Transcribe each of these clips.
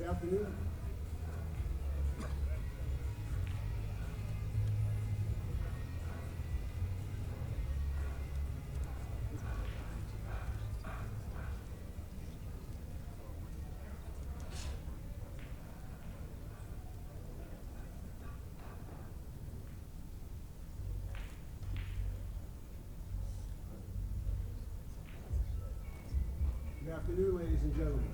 Good afternoon. Good afternoon, ladies and gentlemen.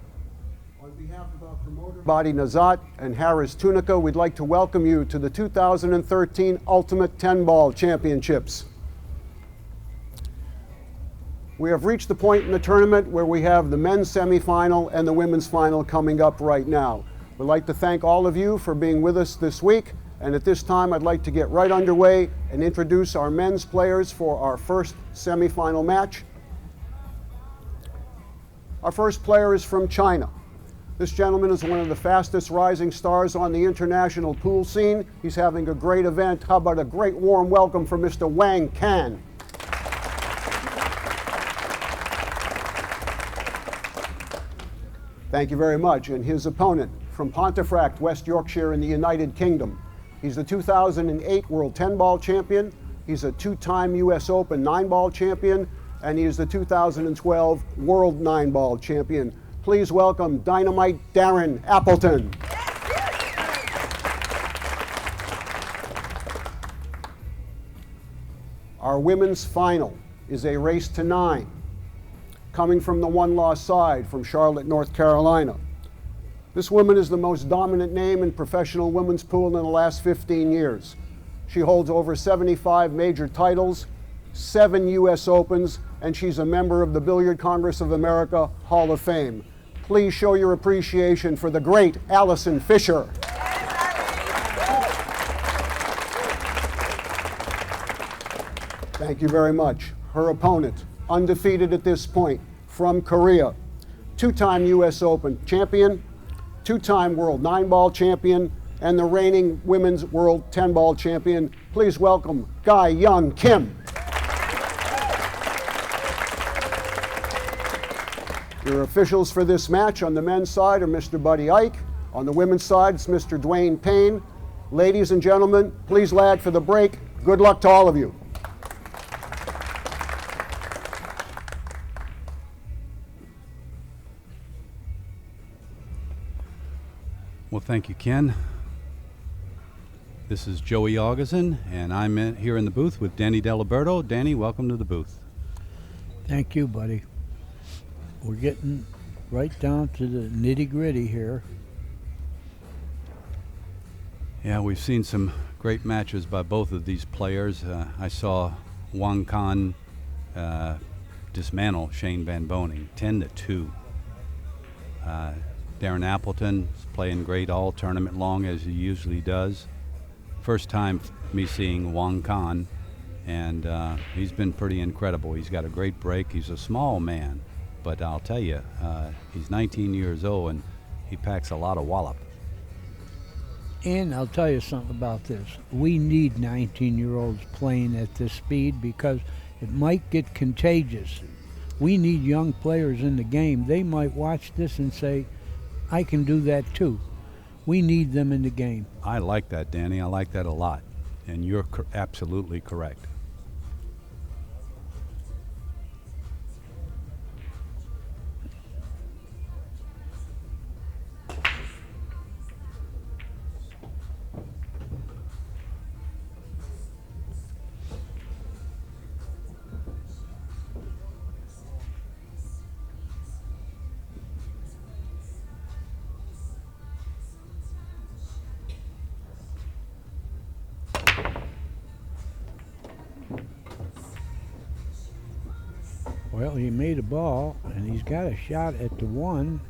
On behalf of our promoter body Nazat and Harris Tunica, we'd like to welcome you to the 2013 Ultimate 10-Ball Championships. We have reached the point in the tournament where we have the men's semifinal and the women's final coming up right now. We'd like to thank all of you for being with us this week, and at this time I'd like to get right underway and introduce our men's players for our first semifinal match. Our first player is from China. This gentleman is one of the fastest rising stars on the international pool scene. He's having a great event. How about a great warm welcome for Mr. Wang Can. Thank you very much. And his opponent from Pontefract, West Yorkshire in the United Kingdom. He's the 2008 World 10-Ball Champion. He's a two-time US Open 9-Ball Champion. And he is the 2012 World 9-Ball Champion. Please welcome Dynamite Darren Appleton. Our women's final is a race to 9, coming from the one-loss side from Charlotte, North Carolina. This woman is the most dominant name in professional women's pool in the last 15 years. She holds over 75 major titles, 7 US Opens, and she's a member of the Billiard Congress of America Hall of Fame. Please show your appreciation for the great Allison Fisher. Thank you very much. Her opponent, undefeated at this point, from Korea, two-time US Open champion, two-time World 9-Ball champion, and the reigning Women's World 10-Ball champion. Please welcome Guy Young Kim. Your officials for this match on the men's side are Mr. Buddy Ike. On the women's side, it's Mr. Dwayne Payne. Ladies and gentlemen, please lag for the break. Good luck to all of you. Well, thank you, Ken. This is Joey Augustin, and I'm here in the booth with Danny Deliberto. Danny, welcome to the booth. Thank you, buddy. We're getting right down to the nitty-gritty here. Yeah, we've seen some great matches by both of these players. I saw Wang Can dismantle Shane Van Boning 10-2. Darren Appleton is playing great all tournament long, as he usually does. First time me seeing Wang Can, and he's been pretty incredible. He's got a great break. He's a small man, but I'll tell you, he's 19 years old and he packs a lot of wallop. And I'll tell you something about this. We need 19-year-olds playing at this speed because it might get contagious. We need young players in the game. They might watch this and say, I can do that too. We need them in the game. I like that, Danny. I like that a lot. And you're absolutely correct. Well, he made a ball, and he's got a shot at the 1,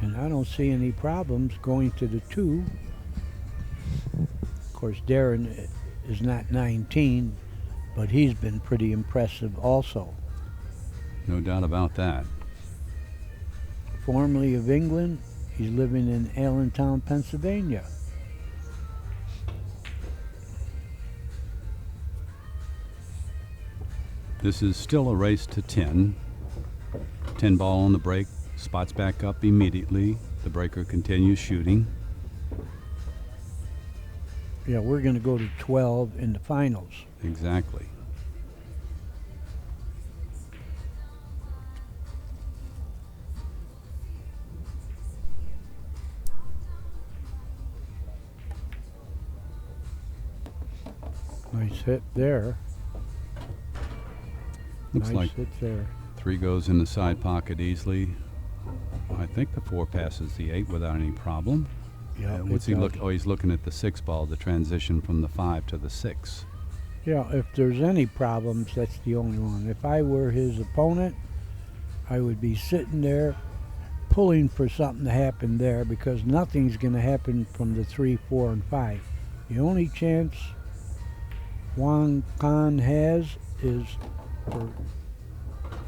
and I don't see any problems going to the 2. Of course, Darren is not 19, but he's been pretty impressive also. No doubt about that. Formerly of England, he's living in Allentown, Pennsylvania. This is still a race to 10. 10 ball on the break, spots back up immediately. The breaker continues shooting. Yeah, we're going to go to 12 in the finals. Exactly. Nice hit there. Looks nice like hit there. 3 goes in the side pocket easily. I think the 4 passes the 8 without any problem. Yeah, What's he look? Oh, he's looking at the 6 ball, the transition from the 5 to the 6. Yeah, if there's any problems, that's the only one. If I were his opponent, I would be sitting there pulling for something to happen there, because nothing's going to happen from the 3, 4, and 5. The only chance Wang has is for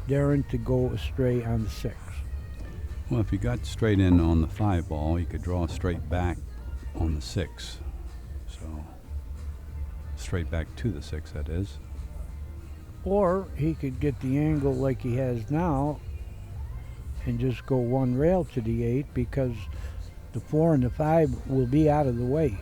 Darren to go astray on the 6. Well, if he got straight in on the 5 ball, he could draw straight back on the 6. So, straight back to the 6, that is. Or he could get the angle like he has now and just go one rail to the 8, because the 4 and the 5 will be out of the way.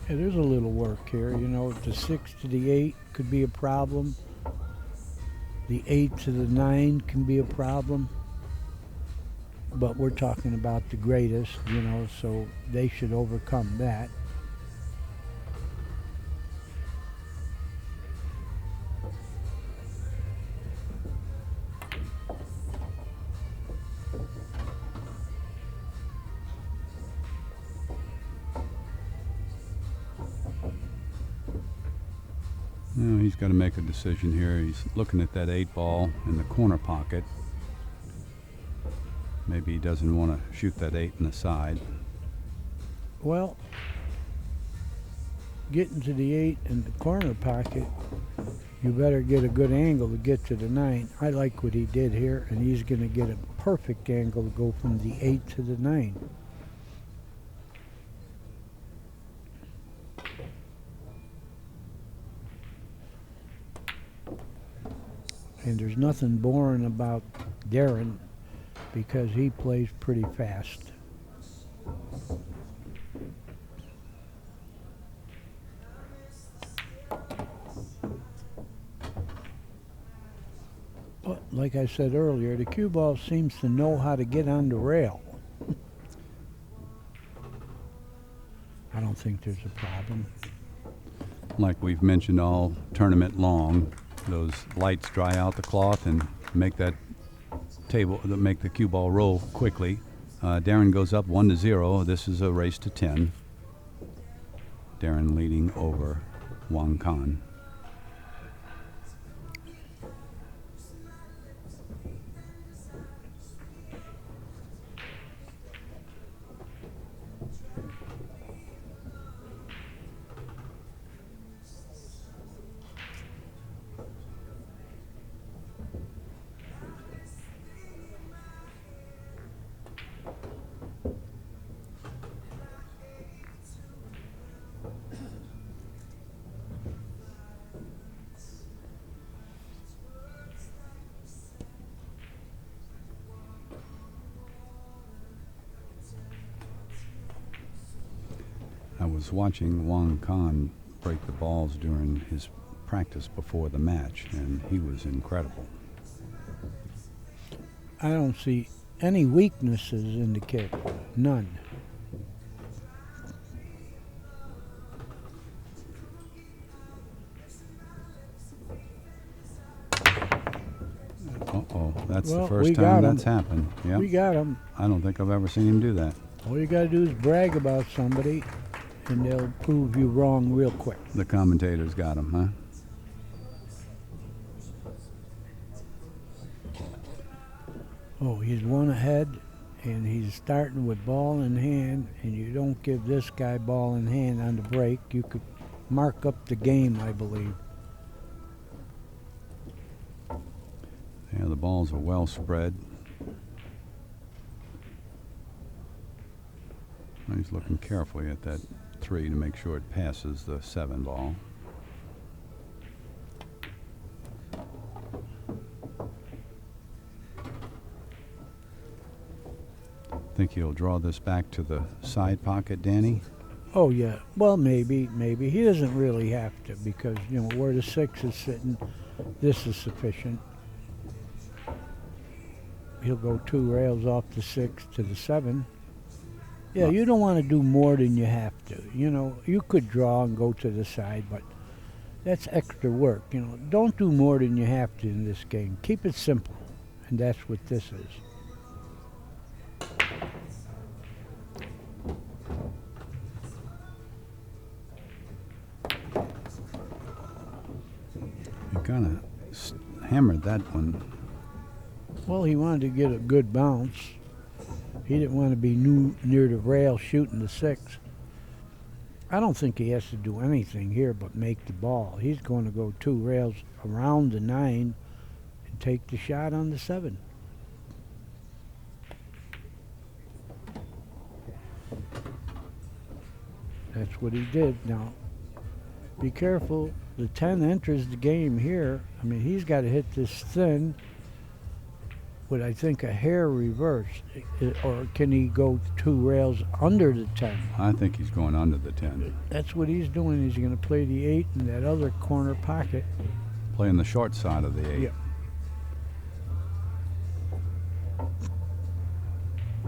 Yeah, there's a little work here. You know, the 6 to the 8 could be a problem. The 8 to the 9 can be a problem. But we're talking about the greatest, you know, so they should overcome that. No, he's got to make a decision here. He's looking at that 8 ball in the corner pocket. Maybe he doesn't want to shoot that 8 in the side. Well, getting to the 8 in the corner pocket, you better get a good angle to get to the 9. I like what he did here, and he's going to get a perfect angle to go from the 8 to the 9. And there's nothing boring about Darren, because he plays pretty fast. But like I said earlier, the cue ball seems to know how to get on the rail. I don't think there's a problem. Like we've mentioned all tournament long, those lights dry out the cloth and make that table, make the cue ball roll quickly. Darren goes up 1-0. This is a race to 10. Darren leading over Wang Kan. I was watching Wang Kan break the balls during his practice before the match, and he was incredible. I don't see any weaknesses in the kick. None. Uh-oh, that's Well, the first we time got that's him. happened. Yep. We got him. I don't think I've ever seen him do that. All you got to do is brag about somebody, and they'll prove you wrong real quick. The commentators got him, huh? Oh, he's one ahead, and he's starting with ball in hand, and you don't give this guy ball in hand on the break. You could mark up the game, I believe. Yeah, the balls are well spread. He's looking carefully at that 3 to make sure it passes the 7 ball. Think he'll draw this back to the side pocket, Danny? Oh yeah. Well, maybe. He doesn't really have to because where the 6 is sitting, this is sufficient. He'll go 2 rails off the 6 to the 7. Yeah, you don't want to do more than you have to. You could draw and go to the side, but that's extra work. Don't do more than you have to in this game. Keep it simple, and that's what this is. You kind of hammered that one. Well, he wanted to get a good bounce. He didn't want to be near the rail shooting the 6. I don't think he has to do anything here but make the ball. He's going to go 2 rails around the 9 and take the shot on the 7. That's what he did. Now, be careful. The 10 enters the game here. I mean, he's got to hit this thin with, I think, a hair reverse. Or can he go 2 rails under the 10? I think he's going under the 10. That's what he's doing. He's going to play the 8 in that other corner pocket. Playing the short side of the 8. Yeah.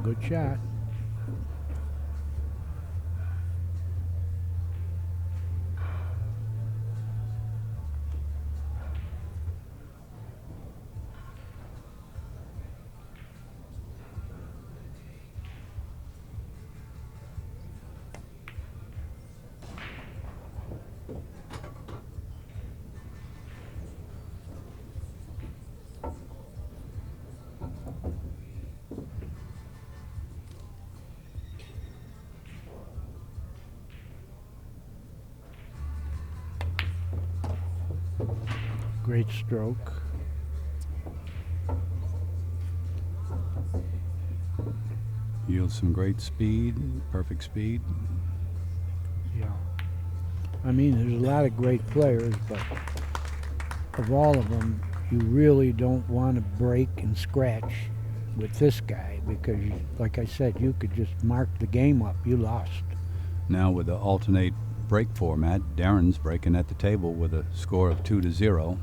Good shot. Great stroke. Yields some great speed, perfect speed. Yeah. I mean, there's a lot of great players, but of all of them, you really don't want to break and scratch with this guy because, like I said, you could just mark the game up. You lost. Now with the alternate break format, Darren's breaking at the table with a score of 2-0.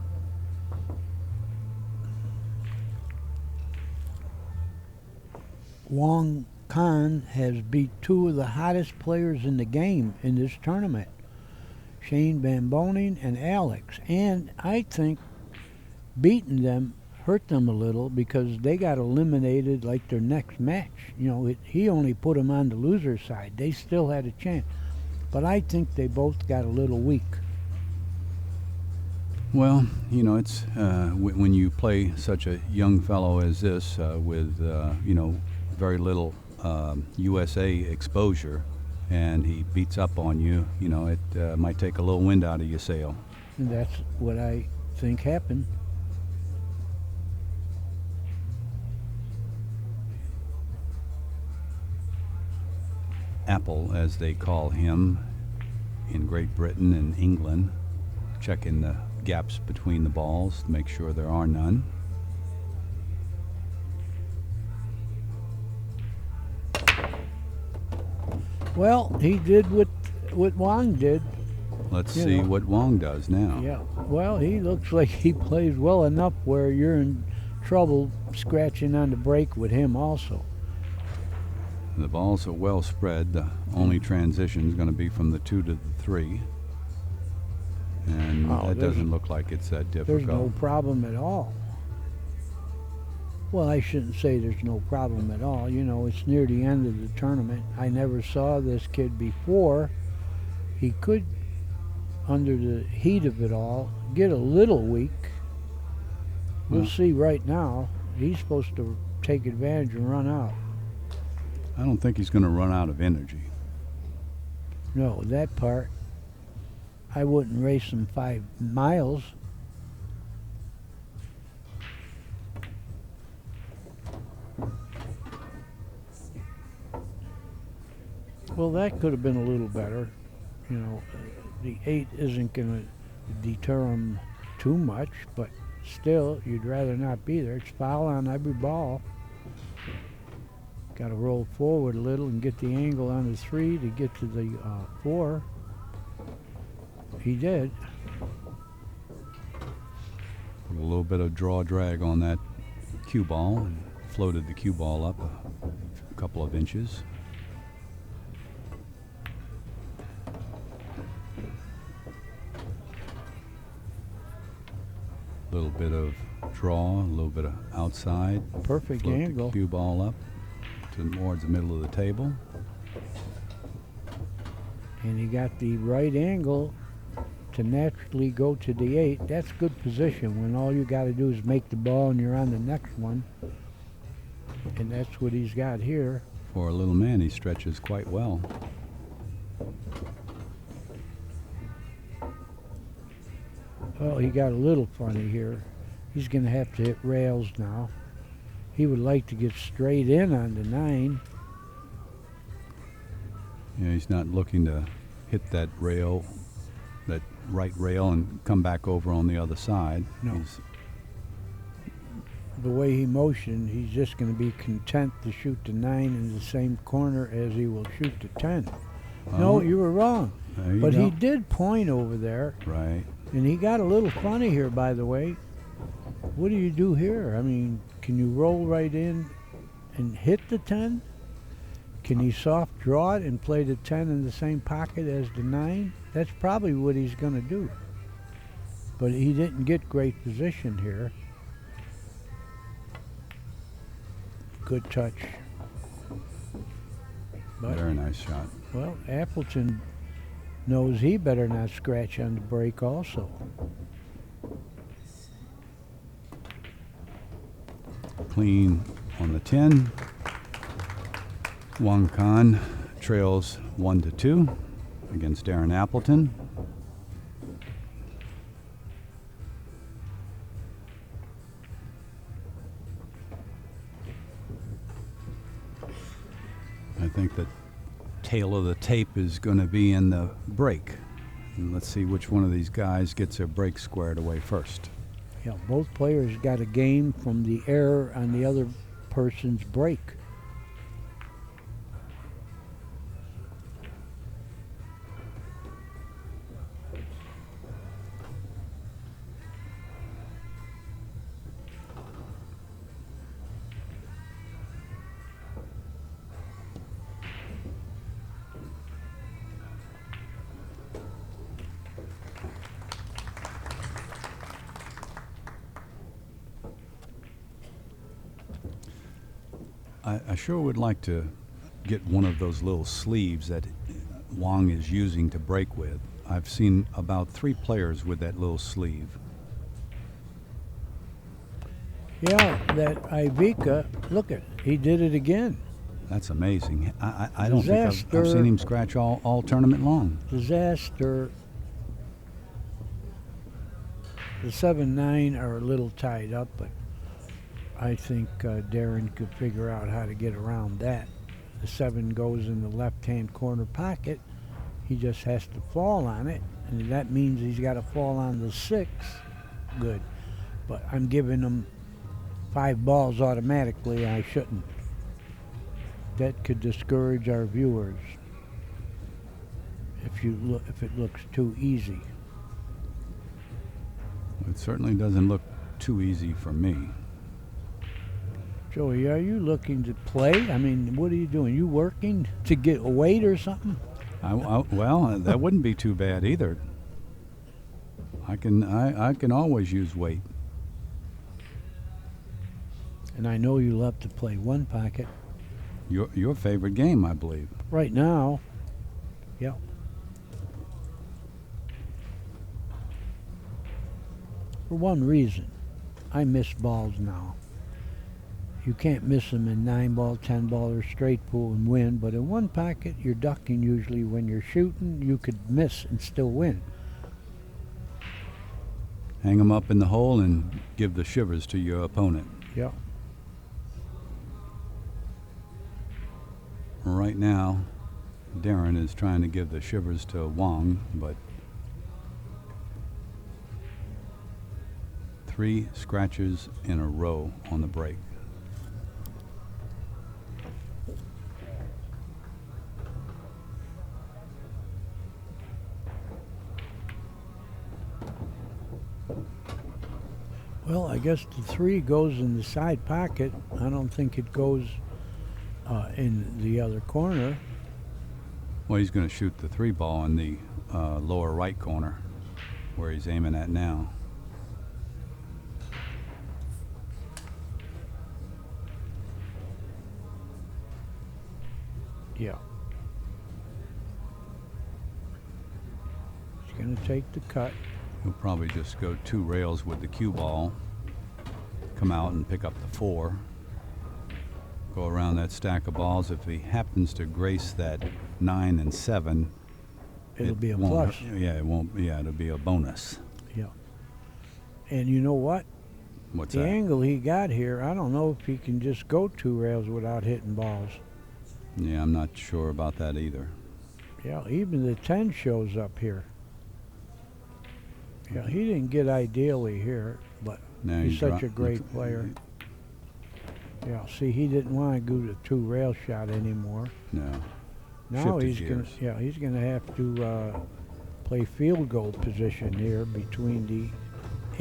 Wang has beat 2 of the hottest players in the game in this tournament, Shane Van Boning and Alex. And I think beating them hurt them a little because they got eliminated like their next match. He only put them on the loser side. They still had a chance. But I think they both got a little weak. Well, it's when you play such a young fellow as this with, very little USA exposure, and he beats up on you, it might take a little wind out of your sail. And that's what I think happened. Apple, as they call him in Great Britain and England, checking the gaps between the balls to make sure there are none. Well, he did what Wang did. Let's see what Wang does now. Yeah. Well, he looks like he plays well enough where you're in trouble scratching on the break with him also. The balls are well spread. The only transition is going to be from the 2 to the 3. And that doesn't look like it's that difficult. There's no problem at all. Well, I shouldn't say there's no problem at all. It's near the end of the tournament. I never saw this kid before. He could, under the heat of it all, get a little weak. We'll see right now. He's supposed to take advantage and run out. I don't think he's going to run out of energy. No, that part. I wouldn't race him 5 miles. Well, that could have been a little better. The 8 isn't going to deter him too much, but still, you'd rather not be there. It's foul on every ball. Got to roll forward a little and get the angle on the 3 to get to the 4. He did. Put a little bit of draw drag on that cue ball and floated the cue ball up a couple of inches. A little bit of draw, a little bit of outside. Perfect Float angle. the cue ball up towards the middle of the table. And he got the right angle to naturally go to the 8. That's good position when all you got to do is make the ball and you're on the next one. And that's what he's got here. For a little man, he stretches quite well. Well, he got a little funny here. He's going to have to hit rails now. He would like to get straight in on the 9. Yeah, he's not looking to hit that rail, that right rail, and come back over on the other side. No. He's, The way he motioned, he's just going to be content to shoot the 9 in the same corner as he will shoot the 10. No, oh, you were wrong. there you But go. he did point over there, Right. and he got a little funny here, by the way. What do you do here? I mean, can you roll right in and hit the 10? Can he soft draw it and play the 10 in the same pocket as the 9? That's probably what he's going to do. But he didn't get great position here. Good touch. But, Very nice shot. well, Appleton knows he better not scratch on the break also. Clean on the 10. Wang trails 1-2 against Darren Appleton. I think the tail of the tape is going to be in the break. And let's see which one of these guys gets their break squared away first. Yeah, both players got a game from the error on the other person's break. I sure would like to get one of those little sleeves that Wang is using to break with. I've seen about 3 players with that little sleeve. Yeah, that Ivica, look at, he did it again. That's amazing. I don't think I've Disaster. seen him scratch all tournament long. Disaster. The 7-9 are a little tied up, but I think Darren could figure out how to get around that. The 7 goes in the left-hand corner pocket. He just has to fall on it, and that means he's got to fall on the 6. Good. But I'm giving him 5 balls automatically. I shouldn't. That could discourage our viewers if it looks too easy. It certainly doesn't look too easy for me. Joey, are you looking to play? I mean, what are you doing? You working to get a weight or something? Well, that wouldn't be too bad either. I can always use weight. And I know you love to play one pocket. Your favorite game, I believe. Right now, yeah. For one reason, I miss balls now. You can't miss them in 9-ball, 10-ball, or straight pool and win, but in one pocket, you're ducking usually. When you're shooting, you could miss and still win. Hang them up in the hole and give the shivers to your opponent. Yeah. Right now, Darren is trying to give the shivers to Wang, but 3 scratches in a row on the break. Well, I guess the 3 goes in the side pocket. I don't think it goes in the other corner. Well, he's going to shoot the 3 ball in the lower right corner where he's aiming at now. Yeah. He's going to take the cut. He'll probably just go 2 rails with the cue ball, come out and pick up the 4, go around that stack of balls. If he happens to grace that 9 and 7, It'll be a won't- plus. Yeah, it won't. Yeah, it'll be a bonus. Yeah. And you know what? What's The that? angle he got here, I don't know if he can just go 2 rails without hitting balls. Yeah, I'm not sure about that either. Yeah, even the 10 shows up here. Yeah, he didn't get ideally here, but Now he's he such dro- a great player. Yeah, see, he didn't want to do the 2 rail shot anymore. No. Now Shifted he's gonna, gears. yeah, he's gonna have to play field goal position here between the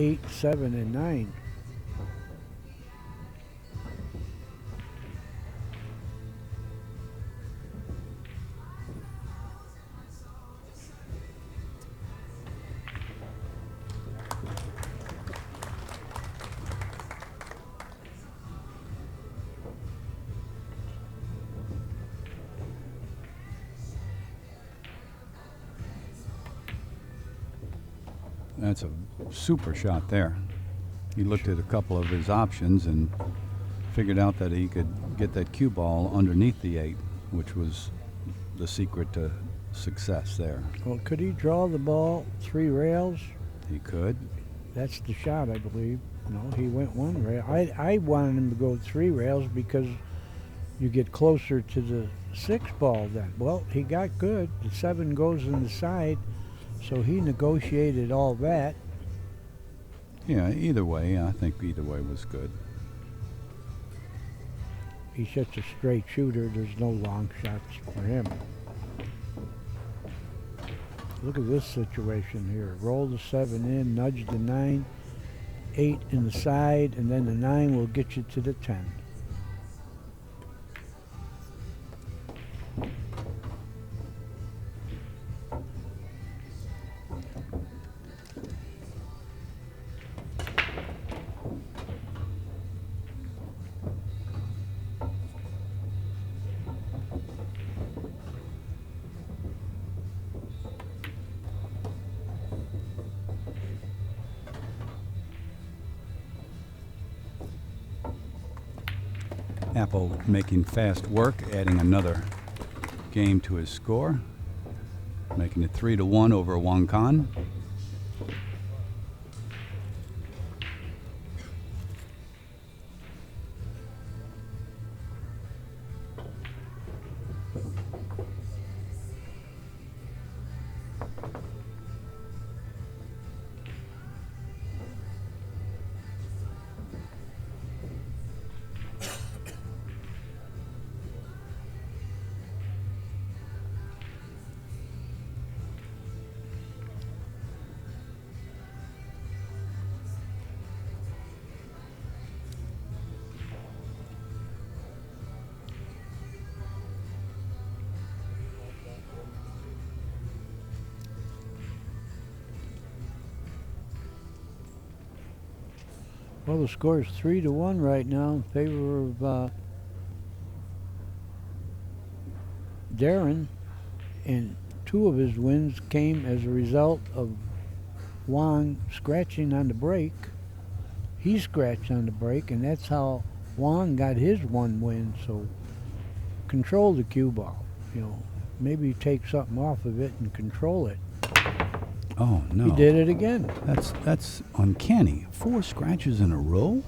8, 7, and 9. That's a super shot there. He looked at a couple of his options and figured out that he could get that cue ball underneath the 8, which was the secret to success there. Well, could he draw the ball 3 rails? He could. That's the shot, I believe. No, he went 1 rail. I wanted him to go 3 rails because you get closer to the 6 ball then. Well, he got good. The 7 goes in the side, so he negotiated all that. Yeah, either way, I think either way was good. He's such a straight shooter, there's no long shots for him. Look at this situation here. Roll the 7 in, nudge the 9, 8 in the side, and then the 9 will get you to the 10. Apple making fast work, adding another game to his score, making it 3-1 over Wang. Well, the score is 3-1 right now in favor of Darren, and 2 of his wins came as a result of Wang scratching on the break. He scratched on the break, and that's how Wang got his 1 win. So control the cue ball. You know, maybe take something off of it and control it. Oh no! He did it again. That's uncanny. 4 scratches in a row.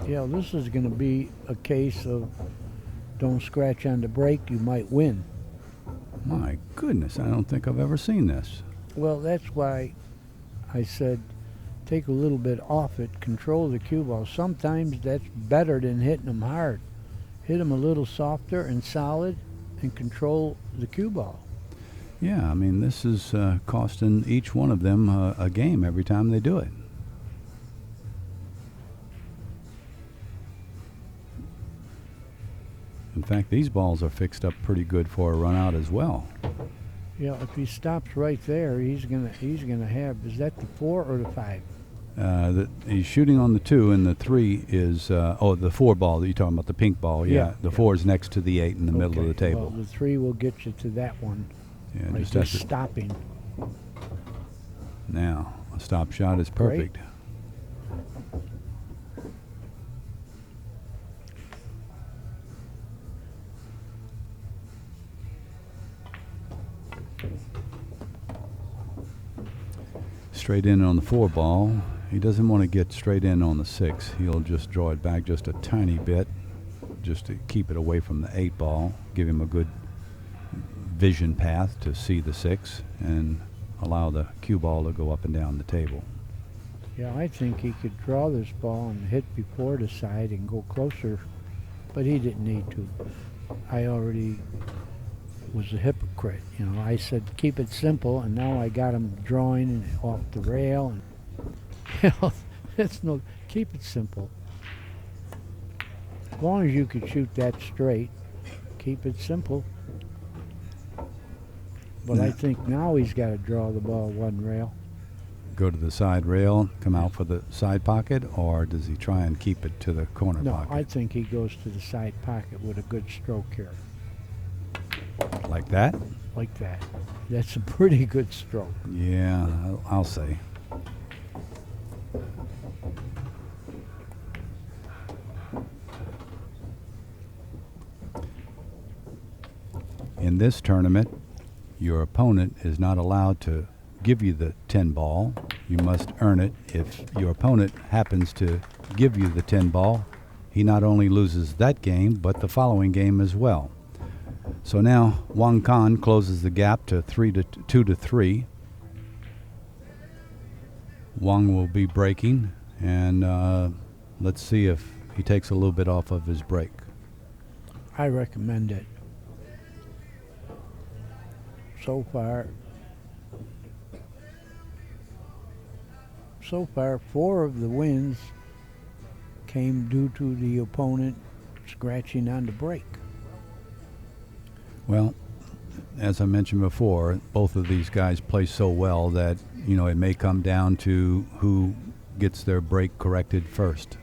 Yeah, this is going to be a case of don't scratch on the break, you might win. My goodness, I don't think I've ever seen this. Well, that's why I said take a little bit off it, control the cue ball. Sometimes that's better than hitting them hard. Hit them a little softer and solid and control the cue ball. Yeah, I mean, this is costing each one of them a game every time they do it. In fact, these balls are fixed up pretty good for a run out as well. Yeah, if he stops right there, he's gonna have. Is that the 4 or the 5? He's shooting on the 2, and the 3 is the 4 ball that you're talking about, the pink ball. Yeah, the 4 is next to the 8 in the middle of the table. Well, the 3 will get you to that one. Yeah, Right, just stopping. Now, a stop shot is perfect. Straight in on the 4 ball. He doesn't want to get straight in on the 6. He'll just draw it back just a tiny bit, just to keep it away from the 8 ball, give him a good vision path to see the 6, and allow the cue ball to go up and down the table. Yeah, I think he could draw this ball and hit before the side and go closer, but he didn't need to. I already was a hypocrite. You know, I said keep it simple, and now I got him drawing off the rail, and you know, it's no, keep it simple. As long as you can shoot that straight, keep it simple. But I think now he's got to draw the ball 1 rail. Go to the side rail, come out for the side pocket, or does he try and keep it to the corner pocket? No, I think he goes to the side pocket with a good stroke here. Like that? Like that. That's a pretty good stroke. Yeah, I'll say. In this tournament, your opponent is not allowed to give you the 10 ball. You must earn it. If your opponent happens to give you the 10 ball, he not only loses that game, but the following game as well. So now Wang closes the gap to 2 to 3. Wang will be breaking, and let's see if he takes a little bit off of his break. I recommend it. So far, 4 of the wins came due to the opponent scratching on the break. Well, as I mentioned before, both of these guys play so well that, you know, it may come down to who gets their break corrected first.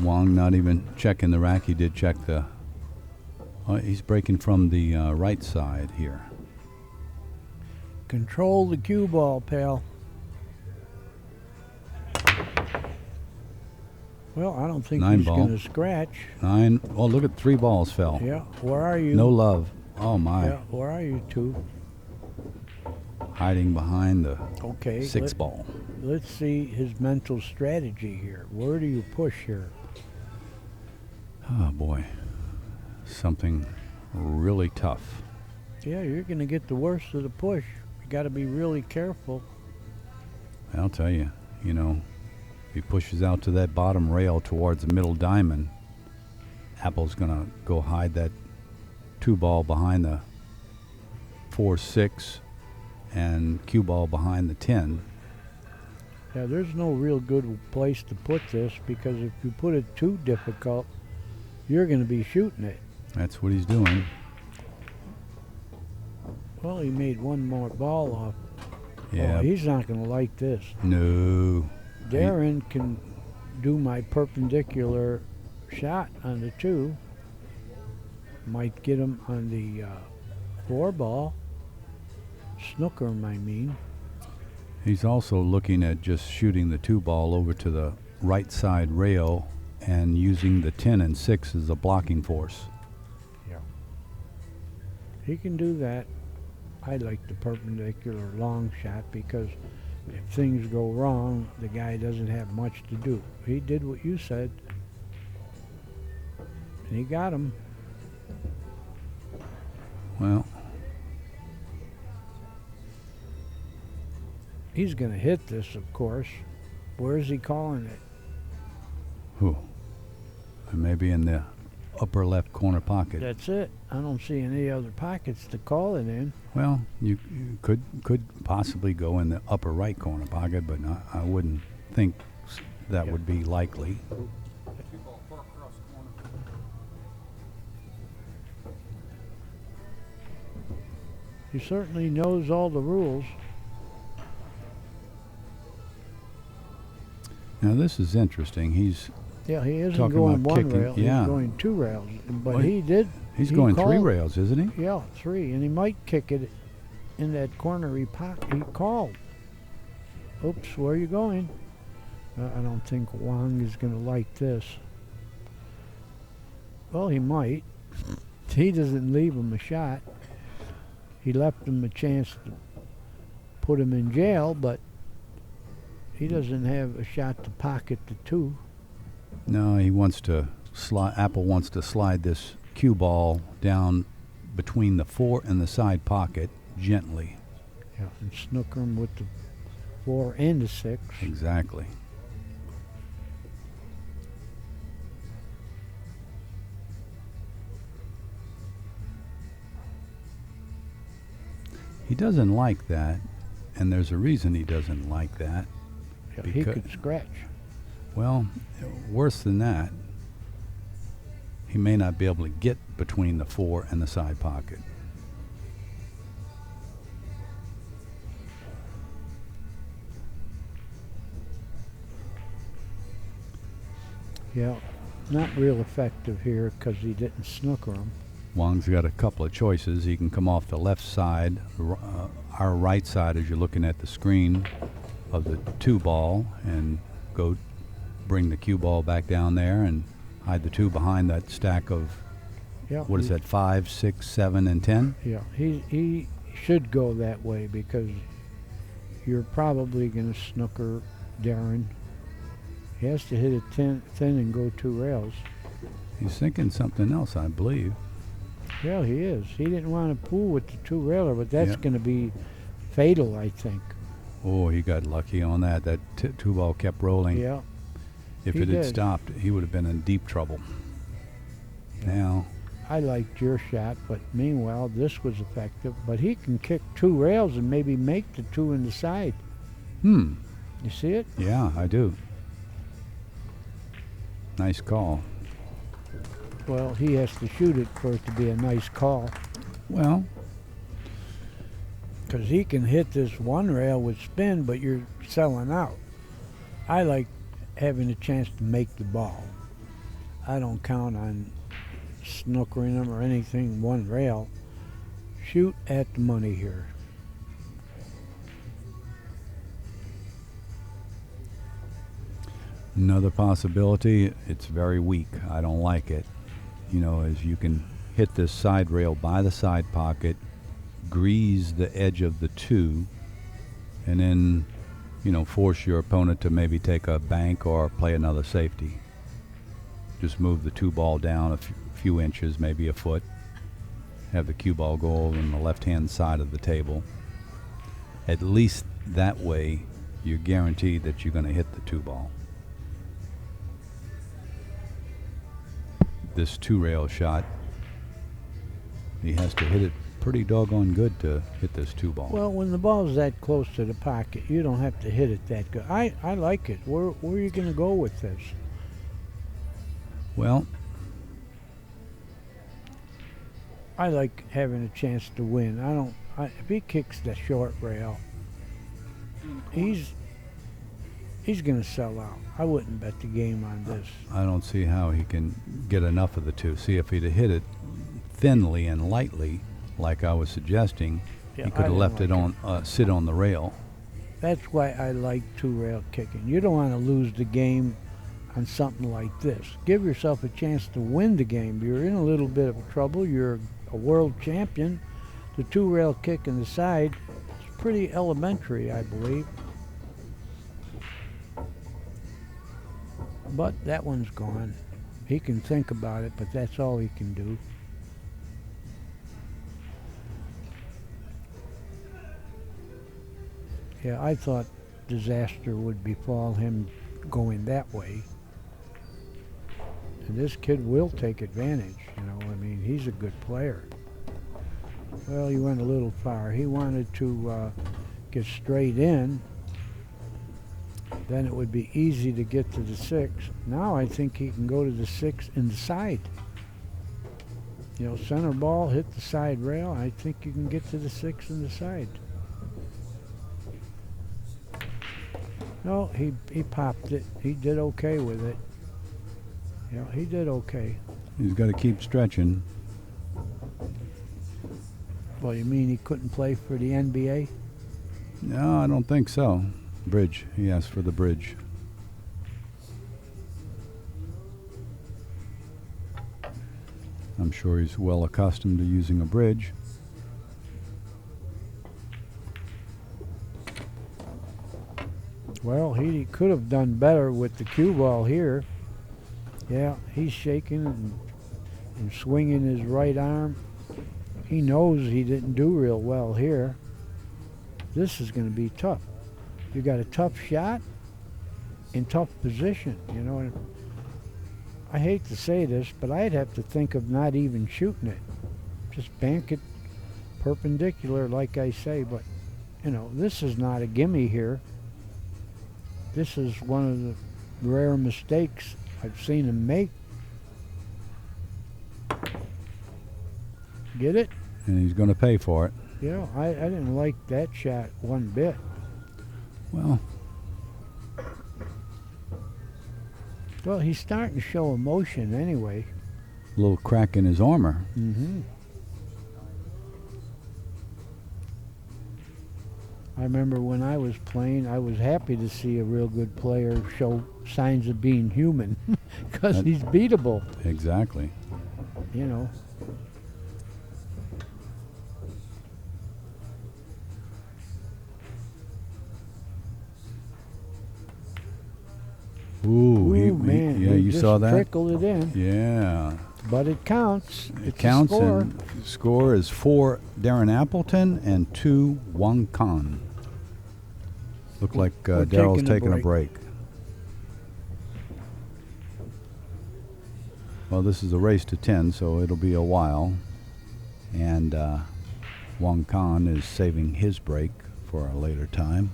Wang not even checking the rack. He did check the... he's breaking from the right side here. Control the cue ball, pal. Well, I don't think 9 he's ball. going to scratch. 9. Oh, look at 3 balls fell. Yeah, where are you? No love. Oh, my. Yeah, where are you 2? Hiding behind the Okay. 6 ball. Let's see his mental strategy here. Where do you push here? Oh, boy. Something really tough. Yeah, you're going to get the worst of the push. You got to be really careful. I'll tell you, you know, if he pushes out to that bottom rail towards the middle diamond, Apple's going to go hide that 2 ball behind the 4-6 and cue ball behind the 10. Yeah, there's no real good place to put this, because if you put it too difficult, you're going to be shooting it. That's what he's doing. Well, he made 1 more ball off. Yeah. Oh, he's not going to like this. No. Darren can do my perpendicular shot on the 2. Might get him on the 4 ball. Snooker him, I mean. He's also looking at just shooting the 2 ball over to the right side rail and using the 10 and 6 as a blocking force. Yeah. He can do that. I like the perpendicular long shot, because if things go wrong, the guy doesn't have much to do. He did what you said, and he got him. Well, He's going to hit this, of course. Where is he calling it? Who? Maybe in the upper left corner pocket. That's it. I don't see any other pockets to call it in. Well, you could possibly go in the upper right corner pocket, but I wouldn't think that Yeah. would be likely. He certainly knows all the rules. Now this is interesting. He's Yeah, he isn't Talking going about one kicking, rail. yeah. He's going 2 rails. But Well, he did. he's he going 3 called- rails, isn't he? Yeah, 3, and he might kick it in that corner he called. Oops, where are you going? I don't think Wang is going to like this. Well, he might. He doesn't leave him a shot. He left him a chance to put him in jail, but he doesn't have a shot to pocket the 2. No, he wants to slide. Apple wants to slide this cue ball down between the 4 and the side pocket gently. Yeah, and snooker him with the 4 and the 6. Exactly. He doesn't like that, and there's a reason he doesn't like that. Yeah, he Becau- could scratch. Well, worse than that, he may not be able to get between the 4 and the side pocket. Yeah, not real effective here because he didn't snooker him. Wang's got a couple of choices. He can come off the left side, our right side as you're looking at the screen of the 2 ball, and go bring the cue ball back down there and hide the 2 behind that stack of, Yeah, what is that, 5, 6, 7, and 10? Yeah, he should go that way because you're probably going to snooker Darren. He has to hit it thin and go 2 rails. He's thinking something else, I believe. Yeah, he is. He didn't want to pool with the 2 railer, but that's Yep. going to be fatal, I think. Oh, he got lucky on that. That 2 ball kept rolling. Yeah. If he it had did. stopped, he would have been in deep trouble. Yeah. Now, I liked your shot, but meanwhile, this was effective. But he can kick 2 rails and maybe make the 2 in the side. You see it? yeah, I do. Nice call. Well, he has to shoot it for it to be a nice call. Well, Because he can hit this 1 rail with spin, but you're selling out. I like having a chance to make the ball. I don't count on snookering them or anything 1 rail. Shoot at the money here. another possibility, it's very weak. I don't like it. You know, as you can hit this side rail by the side pocket, grease the edge of the 2, and then, you know, force your opponent to maybe take a bank or play another safety. Just move the 2 ball down a few inches, maybe a foot. Have the cue ball go over on the left-hand side of the table. At least that way, you're guaranteed that you're going to hit the 2 ball. This 2 rail shot, he has to hit it pretty doggone good to hit this 2 ball. Well, when the ball's that close to the pocket, you don't have to hit it that good. I like it. Where are you going to go with this? Well, I like having a chance to win. If he kicks the short rail, he's going to sell out. I wouldn't bet the game on this. I don't see how he can get enough of the 2. See, if he'd have hit it thinly and lightly, like I was suggesting, Yeah, he could I have didn't left it like on, sit on the rail. That's why I like 2 rail kicking. You don't want to lose the game on something like this. Give yourself a chance to win the game. You're in a little bit of trouble. You're a world champion. The 2 rail kick in the side is pretty elementary, I believe. But that one's gone. He can think about it, but that's all he can do. Yeah, I thought disaster would befall him going that way. And this kid will take advantage, you know. I mean, he's a good player. Well, he went a little far. He wanted to get straight in. Then it would be easy to get to the 6. Now I think he can go to the 6 in the side. You know, center ball, hit the side rail. I think you can get to the 6 in the side. No, he popped it. He did okay with it. You know, he did okay. He's got to keep stretching. Well, you mean he couldn't play for the NBA? No, I don't think so. Bridge. He asked for the bridge. I'm sure he's well accustomed to using a bridge. Well, he could have done better with the cue ball here. Yeah, he's shaking and swinging his right arm. He knows he didn't do real well here. This is going to be tough. You got a tough shot in tough position, you know. And I hate to say this, but I'd have to think of not even shooting it. Just bank it perpendicular, like I say. But, you know, this is not a gimme here. This is one of the rare mistakes I've seen him make. Get it? And he's going to pay for it. You know, I didn't like that shot one bit. Well, he's starting to show emotion anyway. a little crack in his armor. Mm-hmm. I remember when I was playing, I was happy to see a real good player show signs of being human because he's beatable, Exactly. you know. Ooh, Man, yeah, he you just saw that? trickled it in, Yeah. but it counts. It It's a counts, score. and the score is 4 Darren Appleton and 2 Wang Kan. Look like We're Darrell's taking a taking a break. Well, this is a race to 10, so it'll be a while. And Wang Kan is saving his break for a later time.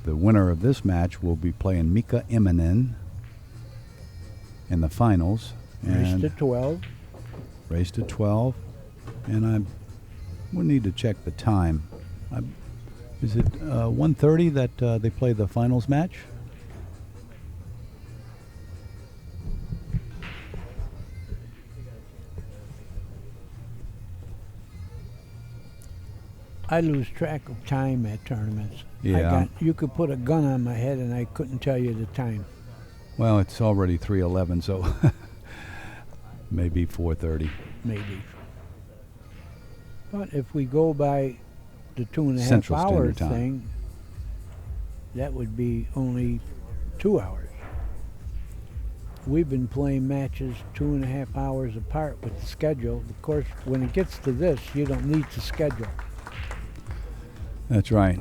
The winner of this match will be playing Mika Immonen in the finals. Race And to 12. race to 12. And we'll need to check the time. Is it 1:30 that they play the finals match? I lose track of time at tournaments. Yeah. You could put a gun on my head and I couldn't tell you the time. Well, it's already 3:11, so maybe 4:30. Maybe. But if we go by the 2.5 Central hour Standard Time. thing, that would be only 2 hours. We've been playing matches 2.5 hours apart with the schedule. Of course, when it gets to this, you don't need to schedule. That's right.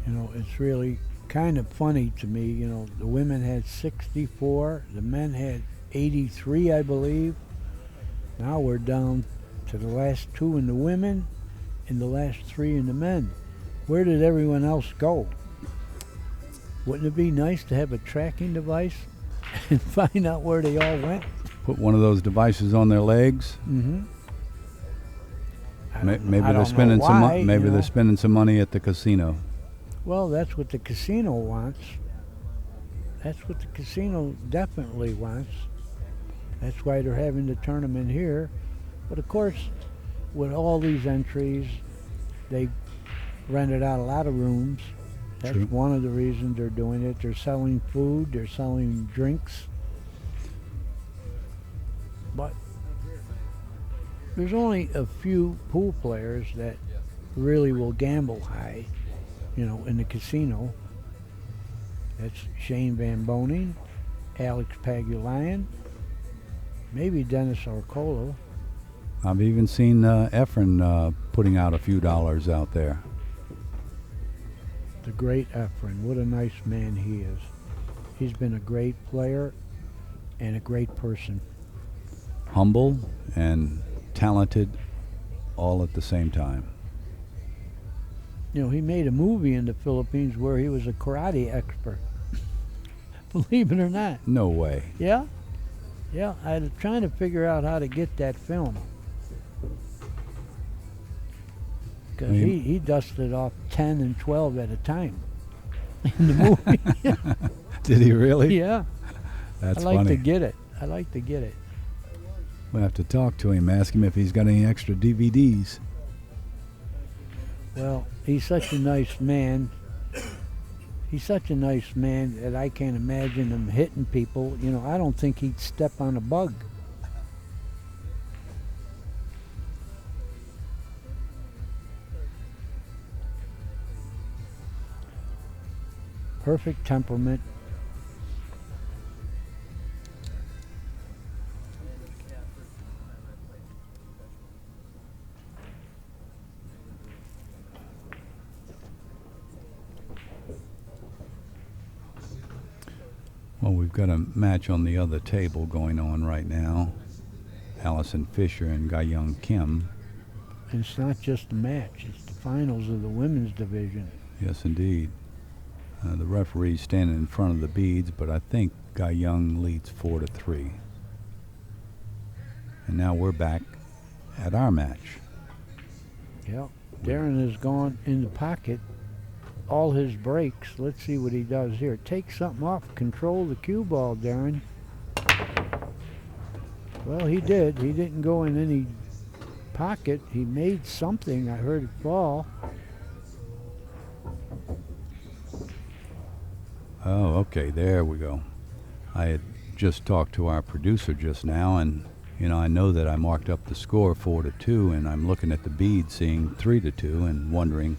You know, it's really kind of funny to me. You know, the women had 64, the men had 83, I believe. Now we're down to the last 2 in the women and the last 3 in the men. Where did everyone else go? Wouldn't it be nice to have a tracking device and find out where they all went? Put one of those devices on their legs. Mm-hmm. Maybe they're spending Maybe they're spending some money at the casino. Well, that's what the casino wants. That's what the casino definitely wants. That's why they're having the tournament here. But of course, with all these entries, they rented out a lot of rooms. That's True. one of the reasons they're doing it. They're selling food, they're selling drinks. But there's only a few pool players that really will gamble high, in the casino. That's Shane Van Boning, Alex Pagulayan, maybe Dennis Arcolo. I've even seen Efren putting out a few dollars out there. The great Efren, what a nice man he is. He's been a great player and a great person. Humble and talented all at the same time. He made a movie in the Philippines where he was a karate expert. Believe it or not. No way. Yeah? Yeah, I'm trying to figure out how to get that film. Because he dusted off 10 and 12 at a time in the movie. Did he really? Yeah. That's I like funny. to get it. I like to get it. We'll have to talk to him, ask him if he's got any extra DVDs. Well, he's such a nice man. He's such a nice man that I can't imagine him hitting people. I don't think he'd step on a bug. Perfect temperament. Well, we've got a match on the other table going on right now. Allison Fisher and Ga-Young Kim. And it's not just a match, it's the finals of the women's division. Yes, indeed. The referee's standing in front of the beads, but I think Ga-Young leads 4-3. And now we're back at our match. Yep. Darren has gone in the pocket all his breaks. Let's see what he does here. Take something off. Control the cue ball, Darren. Well, he did. He didn't go in any pocket. He made something. I heard it fall. Oh, okay, there we go. I had just talked to our producer just now, and I know that I marked up the score 4-2, and I'm looking at the bead seeing 3-2 and wondering,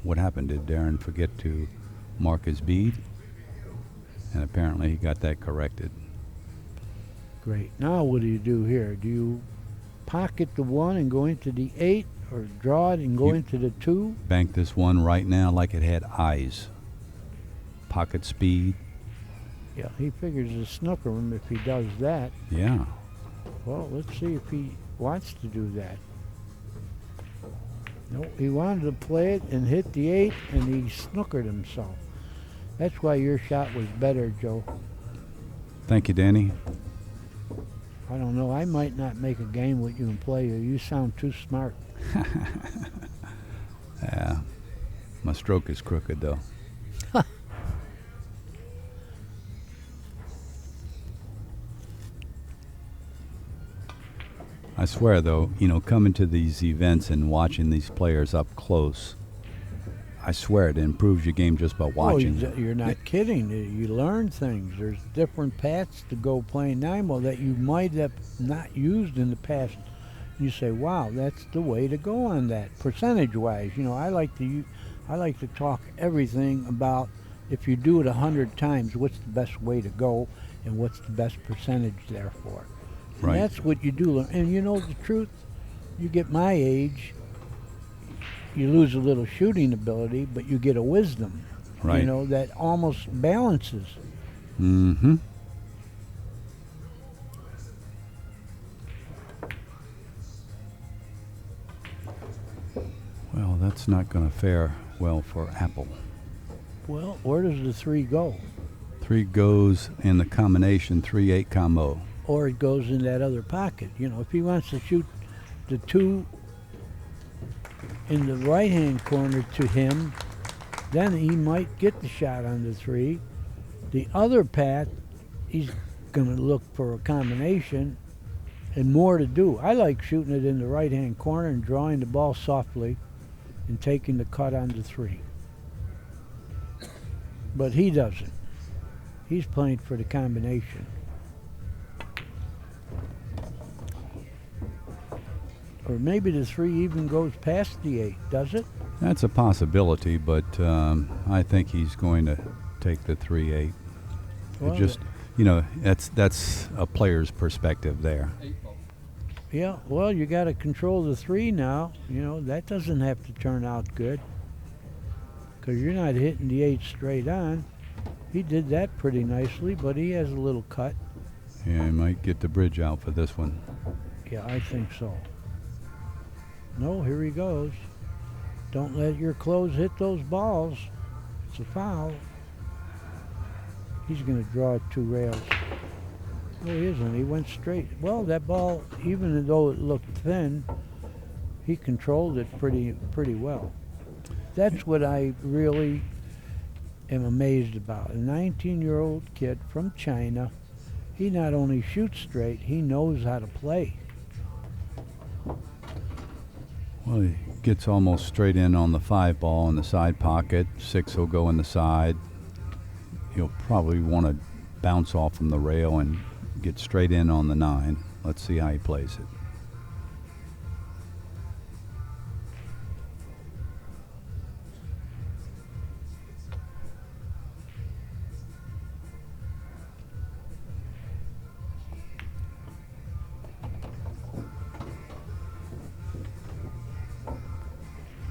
what happened. Did Darren forget to mark his bead? And apparently he got that corrected. Great. Now what do you do here? Do you pocket the 1 and go into the 8, or draw it and go into the 2? Bank this one right now like it had eyes. Pocket speed. Yeah, he figures to snooker him if he does that. Yeah. Well, let's see if he wants to do that. No, he wanted to play it and hit the 8, and he snookered himself. That's why your shot was better, Joe. Thank you, Danny. I don't know. I might not make a game with you and play you. You sound too smart. Yeah. My stroke is crooked, though. I swear, though, coming to these events and watching these players up close, I swear it improves your game just by watching them. You're not kidding. You learn things. There's different paths to go playing nine-ball that you might have not used in the past. You say, wow, that's the way to go on that, percentage-wise. I like to talk everything about if you do it 100 times, what's the best way to go and what's the best percentage therefore. And Right. that's what you do. And the truth, you get my age, you lose a little shooting ability, but you get a wisdom, Right. that almost balances. Mm-hmm. Well, that's not going to fare well for Apple. Well, where does the 3 go? 3 goes in the combination 3-8 combo. Or it goes in that other pocket. If he wants to shoot the 2 in the right-hand corner to him, then he might get the shot on the 3. The other path, he's going to look for a combination and more to do. I like shooting it in the right-hand corner and drawing the ball softly and taking the cut on the 3. But he doesn't. He's playing for the combination. Or maybe the 3 even goes past the 8, does it? That's a possibility, but I think he's going to take the 3-8. Well, It just, that's a player's perspective there. yeah, well, you got to control the 3 now. That doesn't have to turn out good. Because you're not hitting the 8 straight on. He did that pretty nicely, but he has a little cut. Yeah, he might get the bridge out for this one. Yeah, I think so. No, here he goes. Don't let your clothes hit those balls. It's a foul. He's going to draw 2 rails. No, he isn't. He went straight. Well, that ball, even though it looked thin, he controlled it pretty well. That's what I really am amazed about. A 19-year-old kid from China, he not only shoots straight, he knows how to play. Well, he gets almost straight in on the 5 ball in the side pocket. 6 will go in the side. He'll probably want to bounce off from the rail and get straight in on the 9. Let's see how he plays it.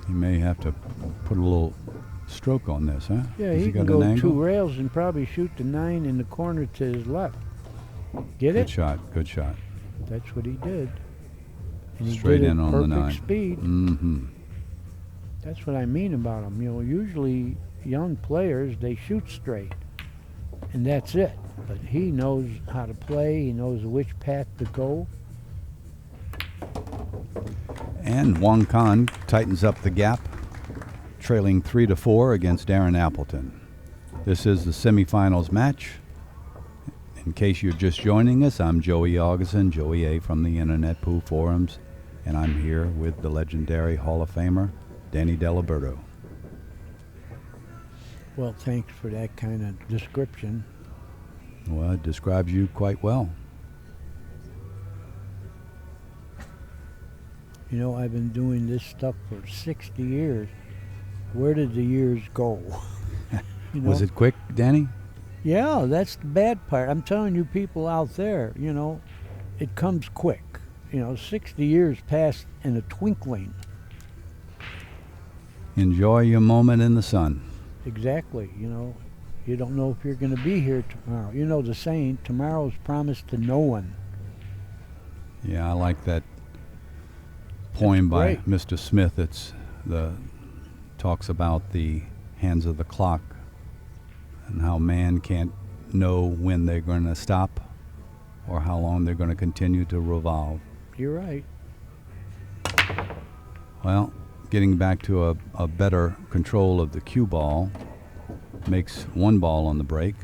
He may have to put a little stroke on this, huh? Yeah, Has he got can an go angle? 2 rails and probably shoot the 9 in the corner to his left. Get Good it? shot, good shot. That's what he did. And he Straight did it in on the 9. perfect speed. Mm-hmm. That's what I mean about him. Usually young players, they shoot straight, and that's it. But he knows how to play. He knows which path to go. And Wang tightens up the gap, trailing 3-4 against Darren Appleton. This is the semifinals match. In case you're just joining us, I'm Joey Augustin, Joey A from the Internet Pool Forums, and I'm here with the legendary Hall of Famer, Danny Deliberto. Well, thanks for that kind of description. Well, it describes you quite well. I've been doing this stuff for 60 years. Where did the years go? Was it quick, Danny? Yeah, that's the bad part. I'm telling you people out there, it comes quick. 60 years pass in a twinkling. Enjoy your moment in the sun. Exactly, You don't know if you're going to be here tomorrow. You know the saying, tomorrow's promised to no one. Yeah, I like that poem by great. Mr. Smith. Talks about the hands of the clock and how man can't know when they're going to stop or how long they're going to continue to revolve. You're right. Well, getting back to a better control of the cue ball, makes 1 ball on the break,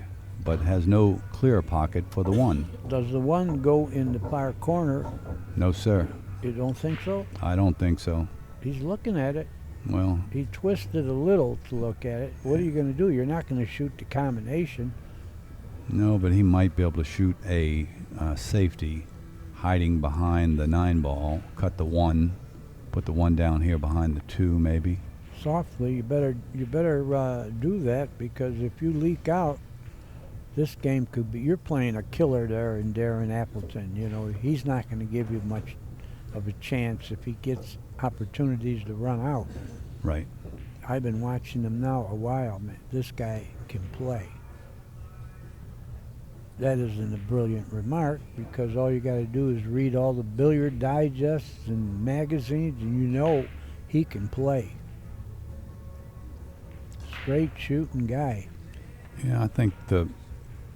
but has no clear pocket for the 1. Does the 1 go in the far corner? No, sir. You don't think so? I don't think so. He's looking at it. Well, He twisted a little to look at it. What are you going to do? You're not going to shoot the combination. no, but he might be able to shoot a safety hiding behind the 9 ball, cut the 1, put the 1 down here behind the 2 maybe. Softly, you better do that, because if you leak out, this game could be. You're playing a killer there in Darren Appleton. He's not going to give you much of a chance if he gets opportunities to run out. Right. I've been watching him now a while, man. This guy can play. That isn't a brilliant remark, because all you got to do is read all the billiard digests and magazines, and he can play. Straight shooting guy. Yeah, I think the